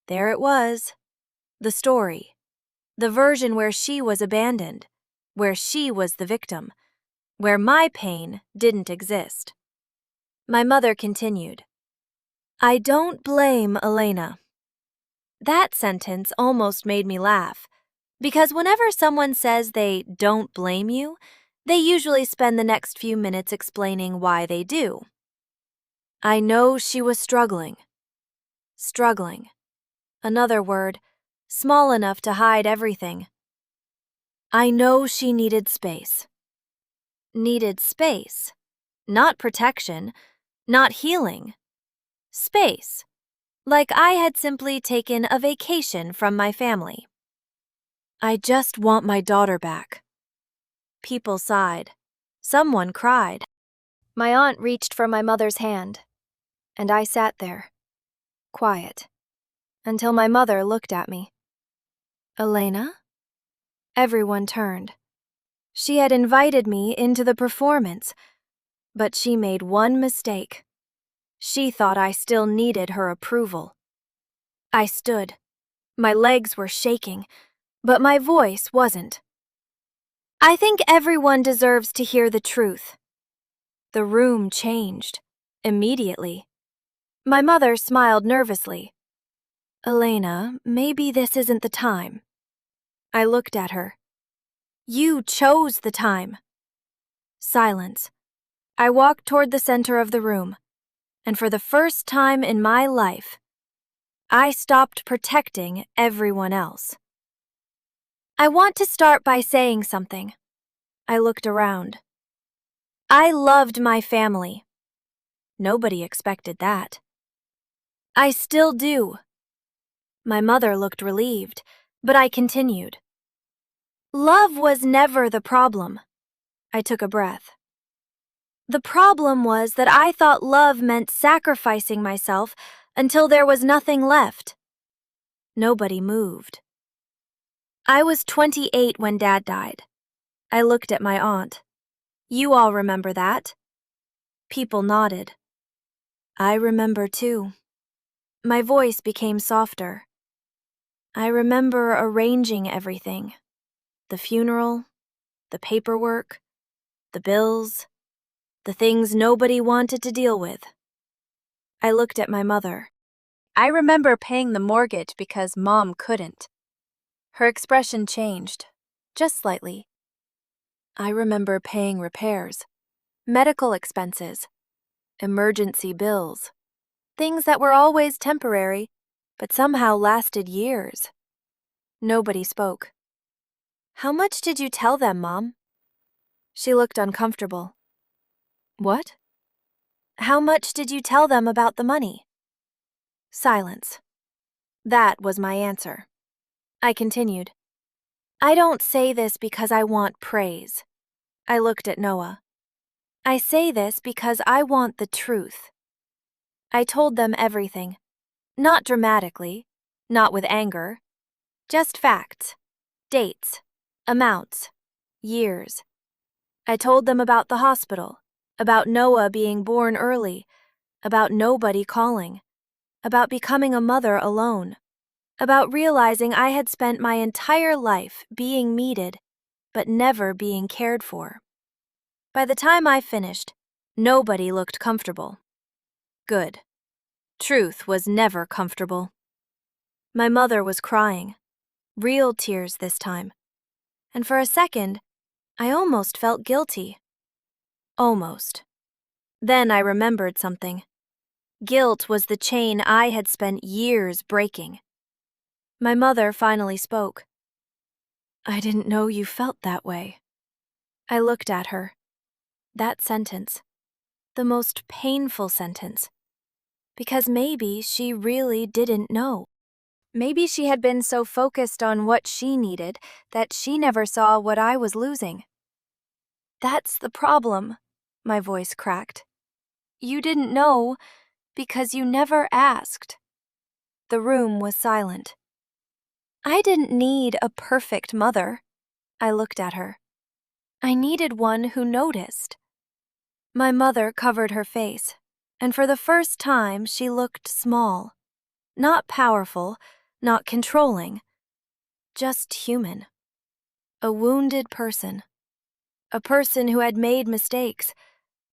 There it was. The story. The version where she was abandoned. Where she was the victim. Where my pain didn't exist. My mother continued. I don't blame Elena. That sentence almost made me laugh. Because whenever someone says they don't blame you, they usually spend the next few minutes explaining why they do. I know she was struggling. Struggling. Another word, small enough to hide everything. I know she needed space. Needed space. Not protection, not healing. Space. Like I had simply taken a vacation from my family. I just want my daughter back. People sighed. Someone cried. My aunt reached for my mother's hand, and I sat there, quiet, until my mother looked at me. Elena? Everyone turned. She had invited me into the performance, but she made one mistake. She thought I still needed her approval. I stood. My legs were shaking, but my voice wasn't. I think everyone deserves to hear the truth. The room changed, immediately. My mother smiled nervously. Elena, maybe this isn't the time. I looked at her. You chose the time. Silence. I walked toward the center of the room, and for the first time in my life, I stopped protecting everyone else. I want to start by saying something. I looked around. I loved my family. Nobody expected that. I still do. My mother looked relieved, but I continued. Love was never the problem. I took a breath. The problem was that I thought love meant sacrificing myself until there was nothing left. Nobody moved. I was 28 when Dad died. I looked at my aunt. You all remember that? People nodded. I remember too. My voice became softer. I remember arranging everything. The funeral, the paperwork, the bills, the things nobody wanted to deal with. I looked at my mother. I remember paying the mortgage because Mom couldn't. Her expression changed, just slightly. I remember paying repairs, medical expenses, emergency bills, things that were always temporary, but somehow lasted years. Nobody spoke. How much did you tell them, Mom? She looked uncomfortable. What? How much did you tell them about the money? Silence. That was my answer. I continued. I don't say this because I want praise. I looked at Noah. I say this because I want the truth. I told them everything. Not dramatically, not with anger. Just facts, dates, amounts, years. I told them about the hospital, about Noah being born early, about nobody calling, about becoming a mother alone, about realizing I had spent my entire life being needed, but never being cared for. By the time I finished, nobody looked comfortable. Good. Truth was never comfortable. My mother was crying, real tears this time, and for a second, I almost felt guilty. Almost. Then I remembered something. Guilt was the chain I had spent years breaking. My mother finally spoke. I didn't know you felt that way. I looked at her. That sentence. The most painful sentence. Because maybe she really didn't know. Maybe she had been so focused on what she needed that she never saw what I was losing. That's the problem, my voice cracked. You didn't know because you never asked. The room was silent. I didn't need a perfect mother. I looked at her. I needed one who noticed. My mother covered her face, and for the first time she looked small. Not powerful, not controlling. Just human. A wounded person. A person who had made mistakes,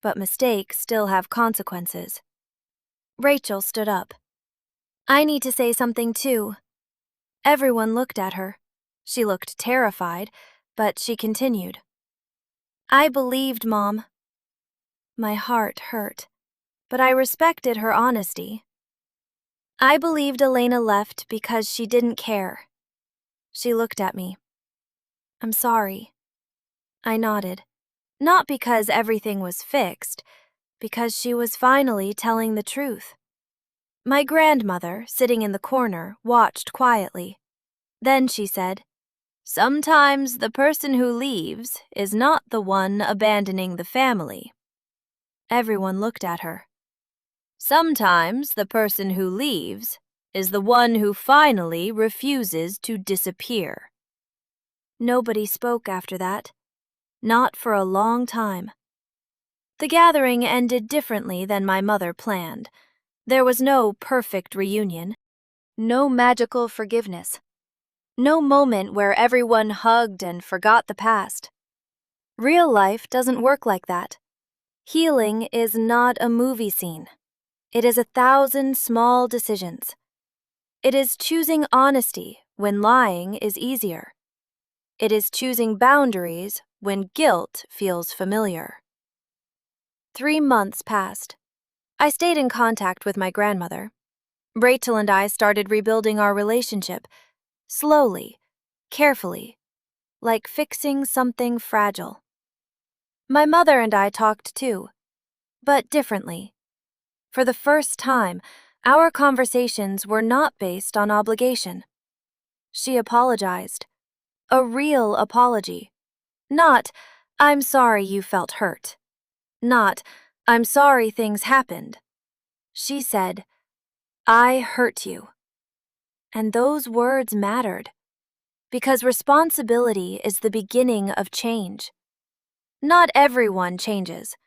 but mistakes still have consequences. Rachel stood up. I need to say something too. Everyone looked at her. She looked terrified, but she continued. I believed Mom. My heart hurt, but I respected her honesty. I believed Elena left because she didn't care. She looked at me. I'm sorry. I nodded. Not because everything was fixed, because she was finally telling the truth. My grandmother, sitting in the corner, watched quietly. Then she said, Sometimes the person who leaves is not the one abandoning the family. Everyone looked at her. Sometimes the person who leaves is the one who finally refuses to disappear. Nobody spoke after that. Not for a long time. The gathering ended differently than my mother planned. There was no perfect reunion, no magical forgiveness, no moment where everyone hugged and forgot the past. Real life doesn't work like that. Healing is not a movie scene. It is 1,000 small decisions. It is choosing honesty when lying is easier. It is choosing boundaries when guilt feels familiar. 3 months passed. I stayed in contact with my grandmother. Rachel and I started rebuilding our relationship, slowly, carefully, like fixing something fragile. My mother and I talked too, but differently. For the first time, our conversations were not based on obligation. She apologized. A real apology. Not, "I'm sorry you felt hurt." Not, "I'm sorry things happened." She said, "I hurt you." And those words mattered, because responsibility is the beginning of change. Not everyone changes.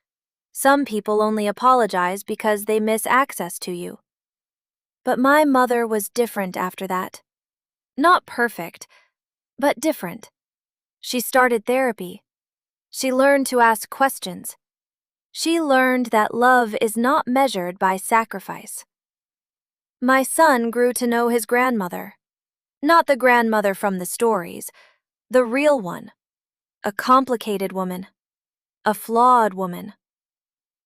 Some people only apologize because they miss access to you. But my mother was different after that. Not perfect, but different. She started therapy. She learned to ask questions. She learned that love is not measured by sacrifice. My son grew to know his grandmother. Not the grandmother from the stories, the real one. A complicated woman. A flawed woman.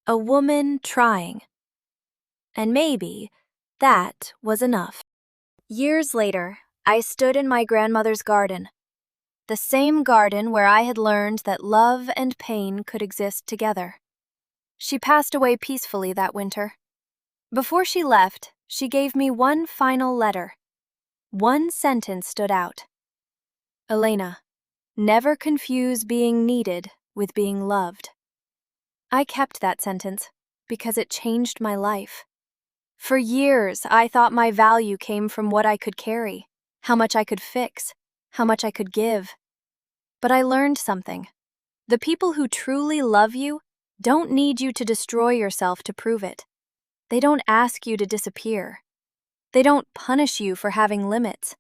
A woman trying. And maybe that was enough. Years later, I stood in my grandmother's garden. The same garden where I had learned that love and pain could exist together. She passed away peacefully that winter. Before she left, she gave me one final letter. One sentence stood out. "Elena, never confuse being needed with being loved." I kept that sentence because it changed my life. For years, I thought my value came from what I could carry, how much I could fix, how much I could give. But I learned something. The people who truly love you don't need you to destroy yourself to prove it. They don't ask you to disappear. They don't punish you for having limits.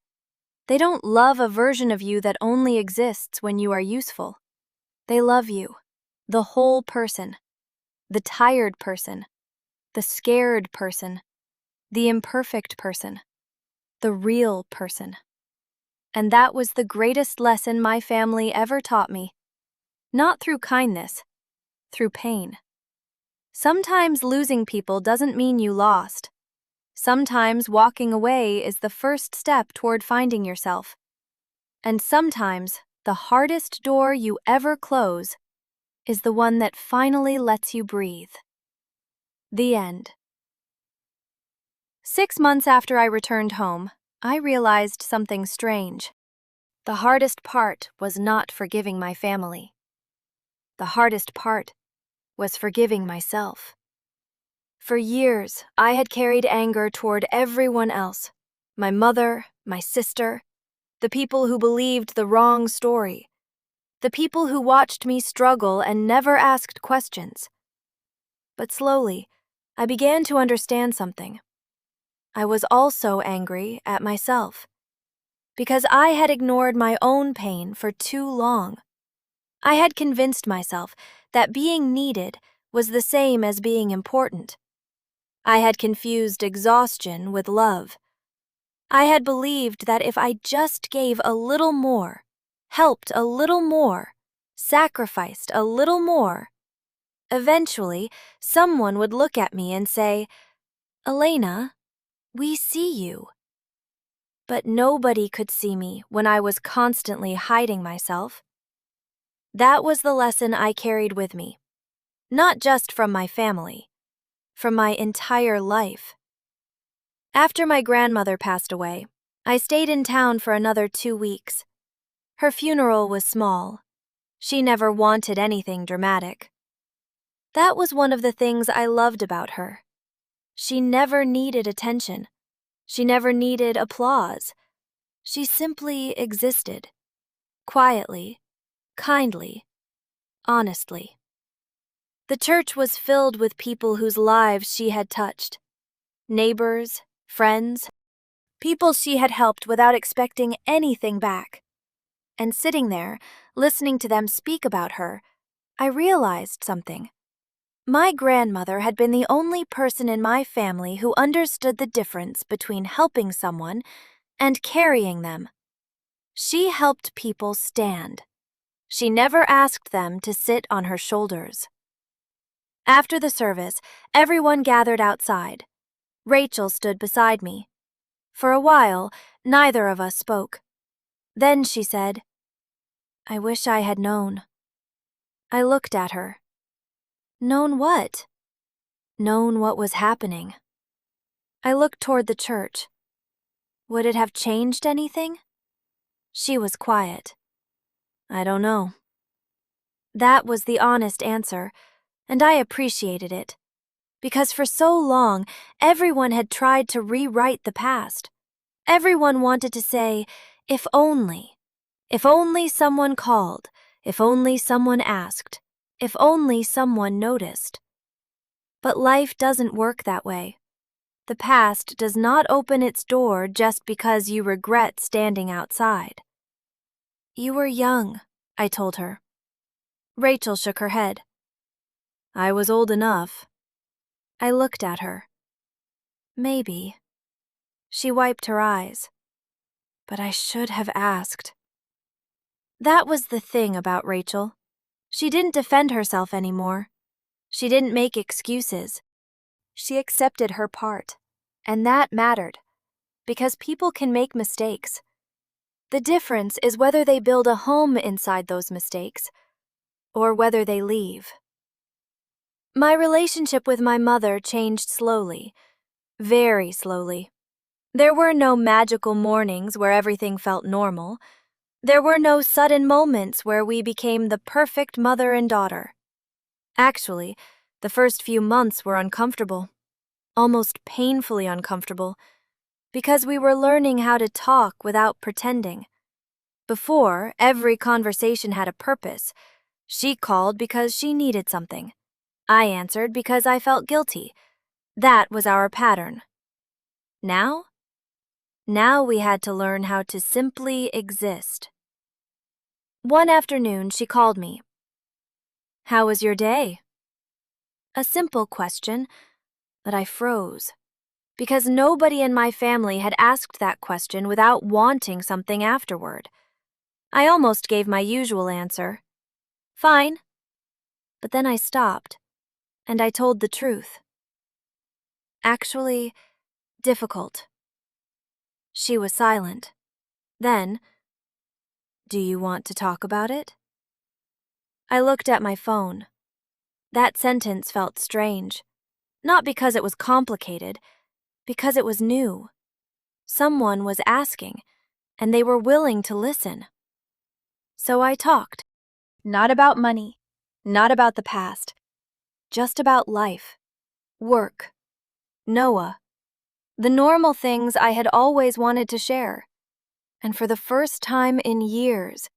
They don't love a version of you that only exists when you are useful. They love you, the whole person, the tired person, the scared person, the imperfect person, the real person. And that was the greatest lesson my family ever taught me. Not through kindness, through pain. Sometimes losing people doesn't mean you lost. Sometimes walking away is the first step toward finding yourself. And sometimes the hardest door you ever close is the one that finally lets you breathe. The end. 6 months after I returned home, I realized something strange. The hardest part was not forgiving my family. The hardest part was forgiving myself. For years, I had carried anger toward everyone else. My mother, my sister, the people who believed the wrong story, the people who watched me struggle and never asked questions. But slowly, I began to understand something. I was also angry at myself, because I had ignored my own pain for too long. I had convinced myself that being needed was the same as being important. I had confused exhaustion with love. I had believed that if I just gave a little more, helped a little more, sacrificed a little more, eventually someone would look at me and say, "Elena, we see you." But nobody could see me when I was constantly hiding myself. That was the lesson I carried with me, not just from my family, from my entire life. After my grandmother passed away, I stayed in town for another 2 weeks. Her funeral was small. She never wanted anything dramatic. That was one of the things I loved about her. She never needed attention. She never needed applause. She simply existed, quietly, kindly, honestly. The church was filled with people whose lives she had touched. Neighbors, friends, people she had helped without expecting anything back. And sitting there, listening to them speak about her, I realized something. My grandmother had been the only person in my family who understood the difference between helping someone and carrying them. She helped people stand. She never asked them to sit on her shoulders. After the service, everyone gathered outside. Rachel stood beside me. For a while, neither of us spoke. Then she said, "I wish I had known." I looked at her. Known what? Known what was happening. I looked toward the church. Would it have changed anything? She was quiet. I don't know. That was the honest answer, and I appreciated it. Because for so long, everyone had tried to rewrite the past. Everyone wanted to say, if only. If only someone called. If only someone asked. If only someone noticed. But life doesn't work that way. The past does not open its door just because you regret standing outside. You were young, I told her. Rachel shook her head. I was old enough. I looked at her. Maybe. She wiped her eyes. But I should have asked. That was the thing about Rachel. She didn't defend herself anymore. She didn't make excuses. She accepted her part. And that mattered. Because people can make mistakes. The difference is whether they build a home inside those mistakes, or whether they leave. My relationship with my mother changed slowly, very slowly. There were no magical mornings where everything felt normal. There were no sudden moments where we became the perfect mother and daughter. Actually, the first few months were uncomfortable, almost painfully uncomfortable, because we were learning how to talk without pretending. Before, every conversation had a purpose. She called because she needed something. I answered because I felt guilty. That was our pattern. Now we had to learn how to simply exist. One afternoon, she called me. How was your day? A simple question, but I froze. Because nobody in my family had asked that question without wanting something afterward. I almost gave my usual answer. Fine. But then I stopped, and I told the truth. Actually, difficult. She was silent. Then, do you want to talk about it? I looked at my phone. That sentence felt strange. Not because it was complicated, because it was new. Someone was asking, and they were willing to listen. So I talked. Not about money, not about the past, just about life, work, Noah, the normal things I had always wanted to share. And for the first time in years,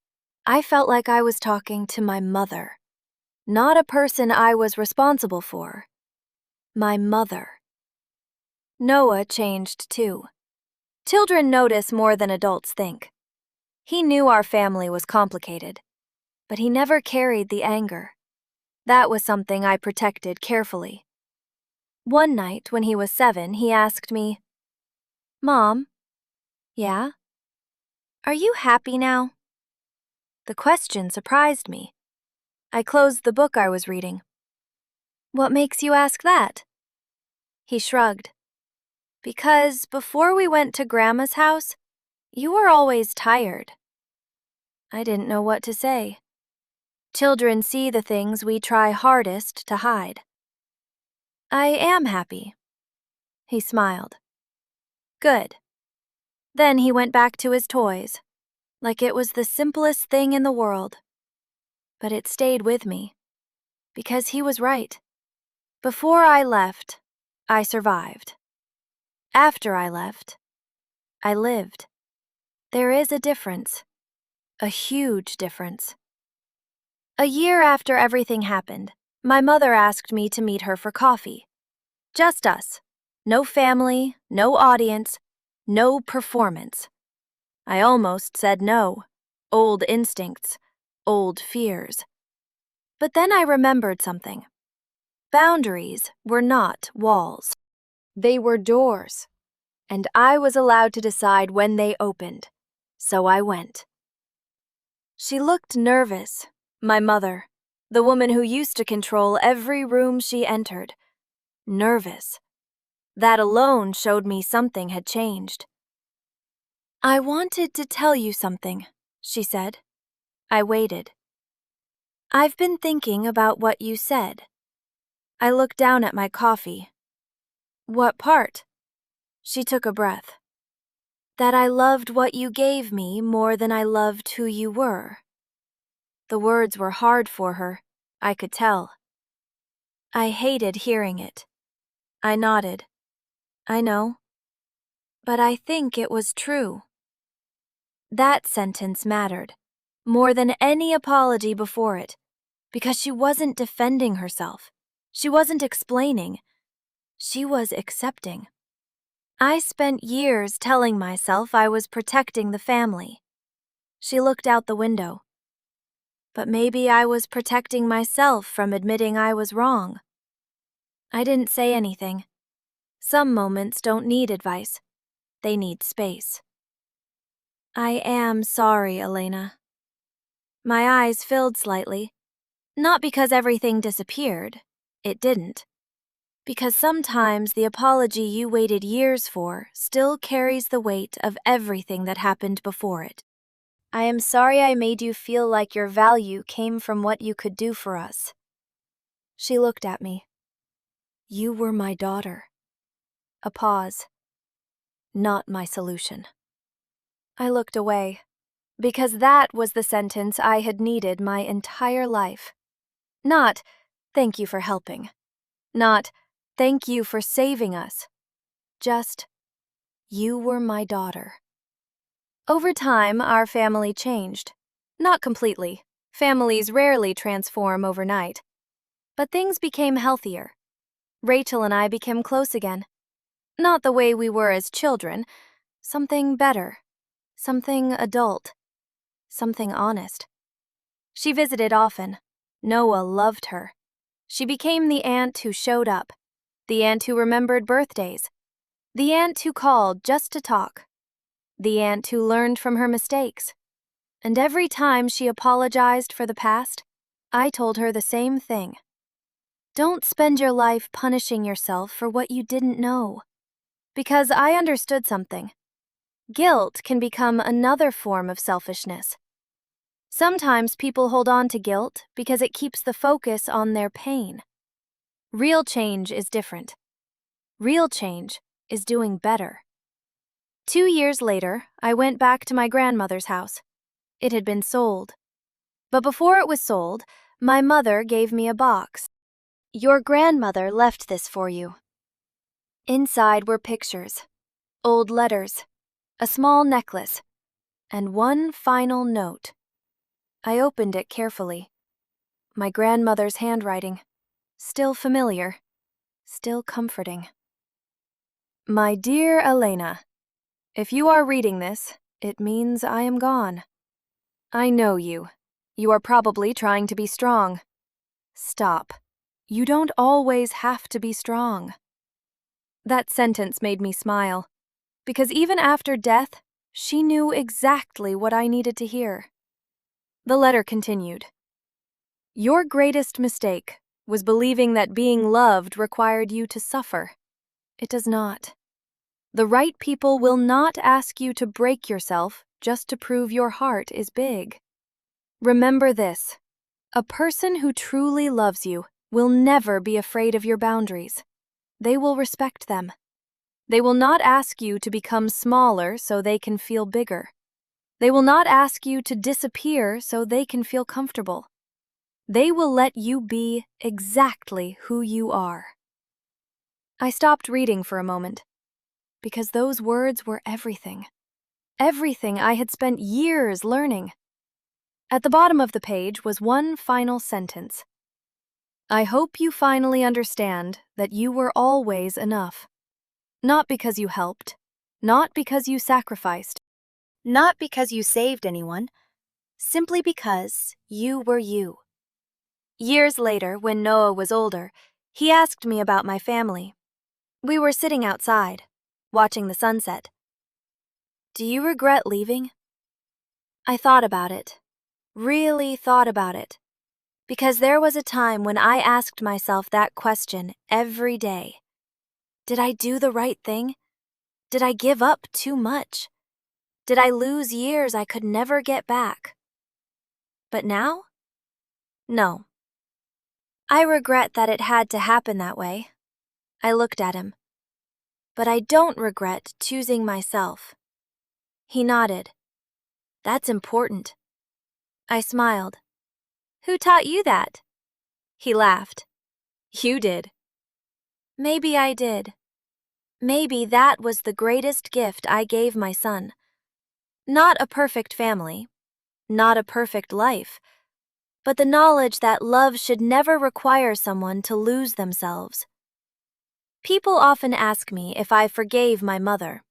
I felt like I was talking to my mother, not a person I was responsible for. My mother. Noah changed too. Children notice more than adults think. He knew our family was complicated, but he never carried the anger. That was something I protected carefully. One night when he was 7, he asked me, Mom, yeah? Are you happy now? The question surprised me. I closed the book I was reading. What makes you ask that? He shrugged. Because before we went to Grandma's house, you were always tired. I didn't know what to say. Children see the things we try hardest to hide. I am happy. He smiled. Good. Then he went back to his toys, like it was the simplest thing in the world. But it stayed with me, because he was right. Before I left, I survived. After I left, I lived. There is a difference, a huge difference. A year after everything happened, my mother asked me to meet her for coffee. Just us. No family, no audience, no performance. I almost said no. Old instincts, old fears. But then I remembered something. Boundaries were not walls. They were doors. And I was allowed to decide when they opened. So I went. She looked nervous, my mother, the woman who used to control every room she entered. Nervous. That alone showed me something had changed. I wanted to tell you something, she said. I waited. I've been thinking about what you said. I looked down at my coffee. What part? She took a breath. That I loved what you gave me more than I loved who you were. The words were hard for her, I could tell. I hated hearing it. I nodded. I know. But I think it was true. That sentence mattered, more than any apology before it, because she wasn't defending herself. She wasn't explaining. She was accepting. I spent years telling myself I was protecting the family. She looked out the window. But maybe I was protecting myself from admitting I was wrong. I didn't say anything. Some moments don't need advice. They need space. I am sorry, Elena. My eyes filled slightly. Not because everything disappeared. It didn't. Because sometimes the apology you waited years for still carries the weight of everything that happened before it. I am sorry I made you feel like your value came from what you could do for us. She looked at me. You were my daughter. A pause. Not my solution. I looked away, because that was the sentence I had needed my entire life. Not, thank you for helping. Not, thank you for saving us. Just, you were my daughter. Over time, our family changed. Not completely. Families rarely transform overnight. But things became healthier. Rachel and I became close again. Not the way we were as children. Something better. Something adult. Something honest. She visited often. Noah loved her. She became the aunt who showed up. The aunt who remembered birthdays. The aunt who called just to talk. The aunt who learned from her mistakes. And every time she apologized for the past, I told her the same thing. Don't spend your life punishing yourself for what you didn't know. Because I understood something. Guilt can become another form of selfishness. Sometimes people hold on to guilt because it keeps the focus on their pain. Real change is different. Real change is doing better. 2 years later, I went back to my grandmother's house. It had been sold. But before it was sold, my mother gave me a box. Your grandmother left this for you. Inside were pictures, old letters, a small necklace, and one final note. I opened it carefully. My grandmother's handwriting, still familiar, still comforting. My dear Elena, if you are reading this, it means I am gone. I know you. You are probably trying to be strong. Stop. You don't always have to be strong. That sentence made me smile, because even after death, she knew exactly what I needed to hear. The letter continued. Your greatest mistake was believing that being loved required you to suffer. It does not. The right people will not ask you to break yourself just to prove your heart is big. Remember this. A person who truly loves you will never be afraid of your boundaries. They will respect them. They will not ask you to become smaller so they can feel bigger. They will not ask you to disappear so they can feel comfortable. They will let you be exactly who you are. I stopped reading for a moment, because those words were everything. Everything I had spent years learning. At the bottom of the page was one final sentence. I hope you finally understand that you were always enough. Not because you helped, not because you sacrificed, not because you saved anyone, simply because you were you. Years later, when Noah was older, he asked me about my family. We were sitting outside, watching the sunset. Do you regret leaving? I thought about it, really thought about it, because there was a time when I asked myself that question every day. Did I do the right thing? Did I give up too much? Did I lose years I could never get back? But now? No. I regret that it had to happen that way. I looked at him. But I don't regret choosing myself. He nodded. That's important. I smiled. Who taught you that? He laughed. You did. Maybe I did. Maybe that was the greatest gift I gave my son. Not a perfect family, not a perfect life, but the knowledge that love should never require someone to lose themselves. People often ask me if I forgave my mother.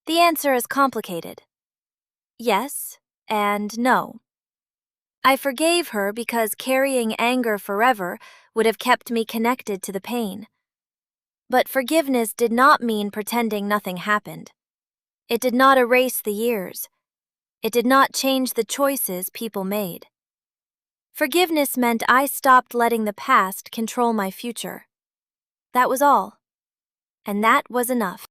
The answer is complicated. Yes and no. I forgave her because carrying anger forever would have kept me connected to the pain. But forgiveness did not mean pretending nothing happened. It did not erase the years. It did not change the choices people made. Forgiveness meant I stopped letting the past control my future. That was all. And that was enough.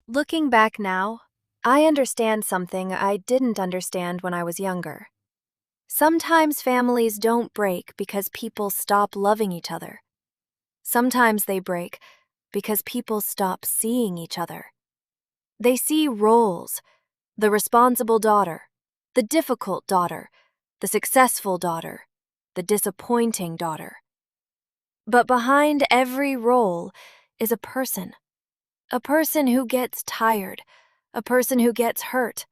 Looking back now, I understand something I didn't understand when I was younger. Sometimes families don't break because people stop loving each other. Sometimes they break because people stop seeing each other. They see roles, the responsible daughter, the difficult daughter, the successful daughter, the disappointing daughter. But behind every role is a person who gets tired, a person who gets hurt,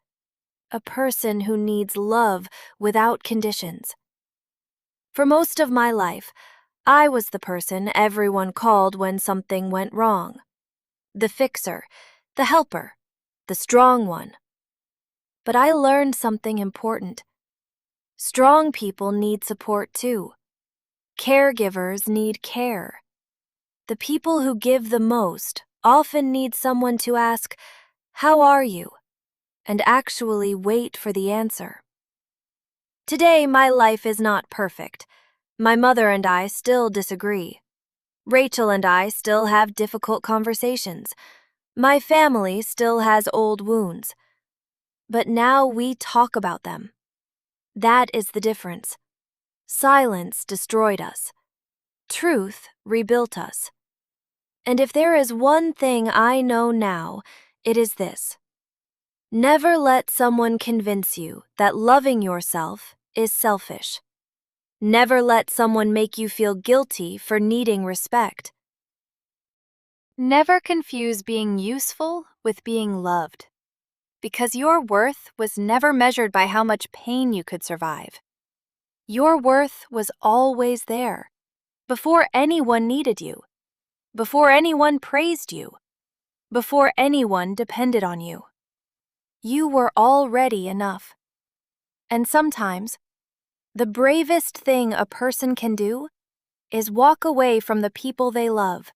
a person who needs love without conditions. For most of my life, I was the person everyone called when something went wrong. The fixer, the helper, the strong one. But I learned something important. Strong people need support too. Caregivers need care. The people who give the most often need someone to ask, "How are you?" and actually wait for the answer. Today, my life is not perfect. My mother and I still disagree. Rachel and I still have difficult conversations. My family still has old wounds. But now we talk about them. That is the difference. Silence destroyed us. Truth rebuilt us. And if there is one thing I know now, it is this. Never let someone convince you that loving yourself is selfish. Never let someone make you feel guilty for needing respect. Never confuse being useful with being loved, because your worth was never measured by how much pain you could survive. Your worth was always there, before anyone needed you, before anyone praised you, before anyone depended on you. You were already enough. And sometimes, the bravest thing a person can do is walk away from the people they love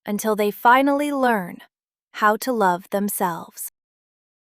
until they finally learn how to love themselves.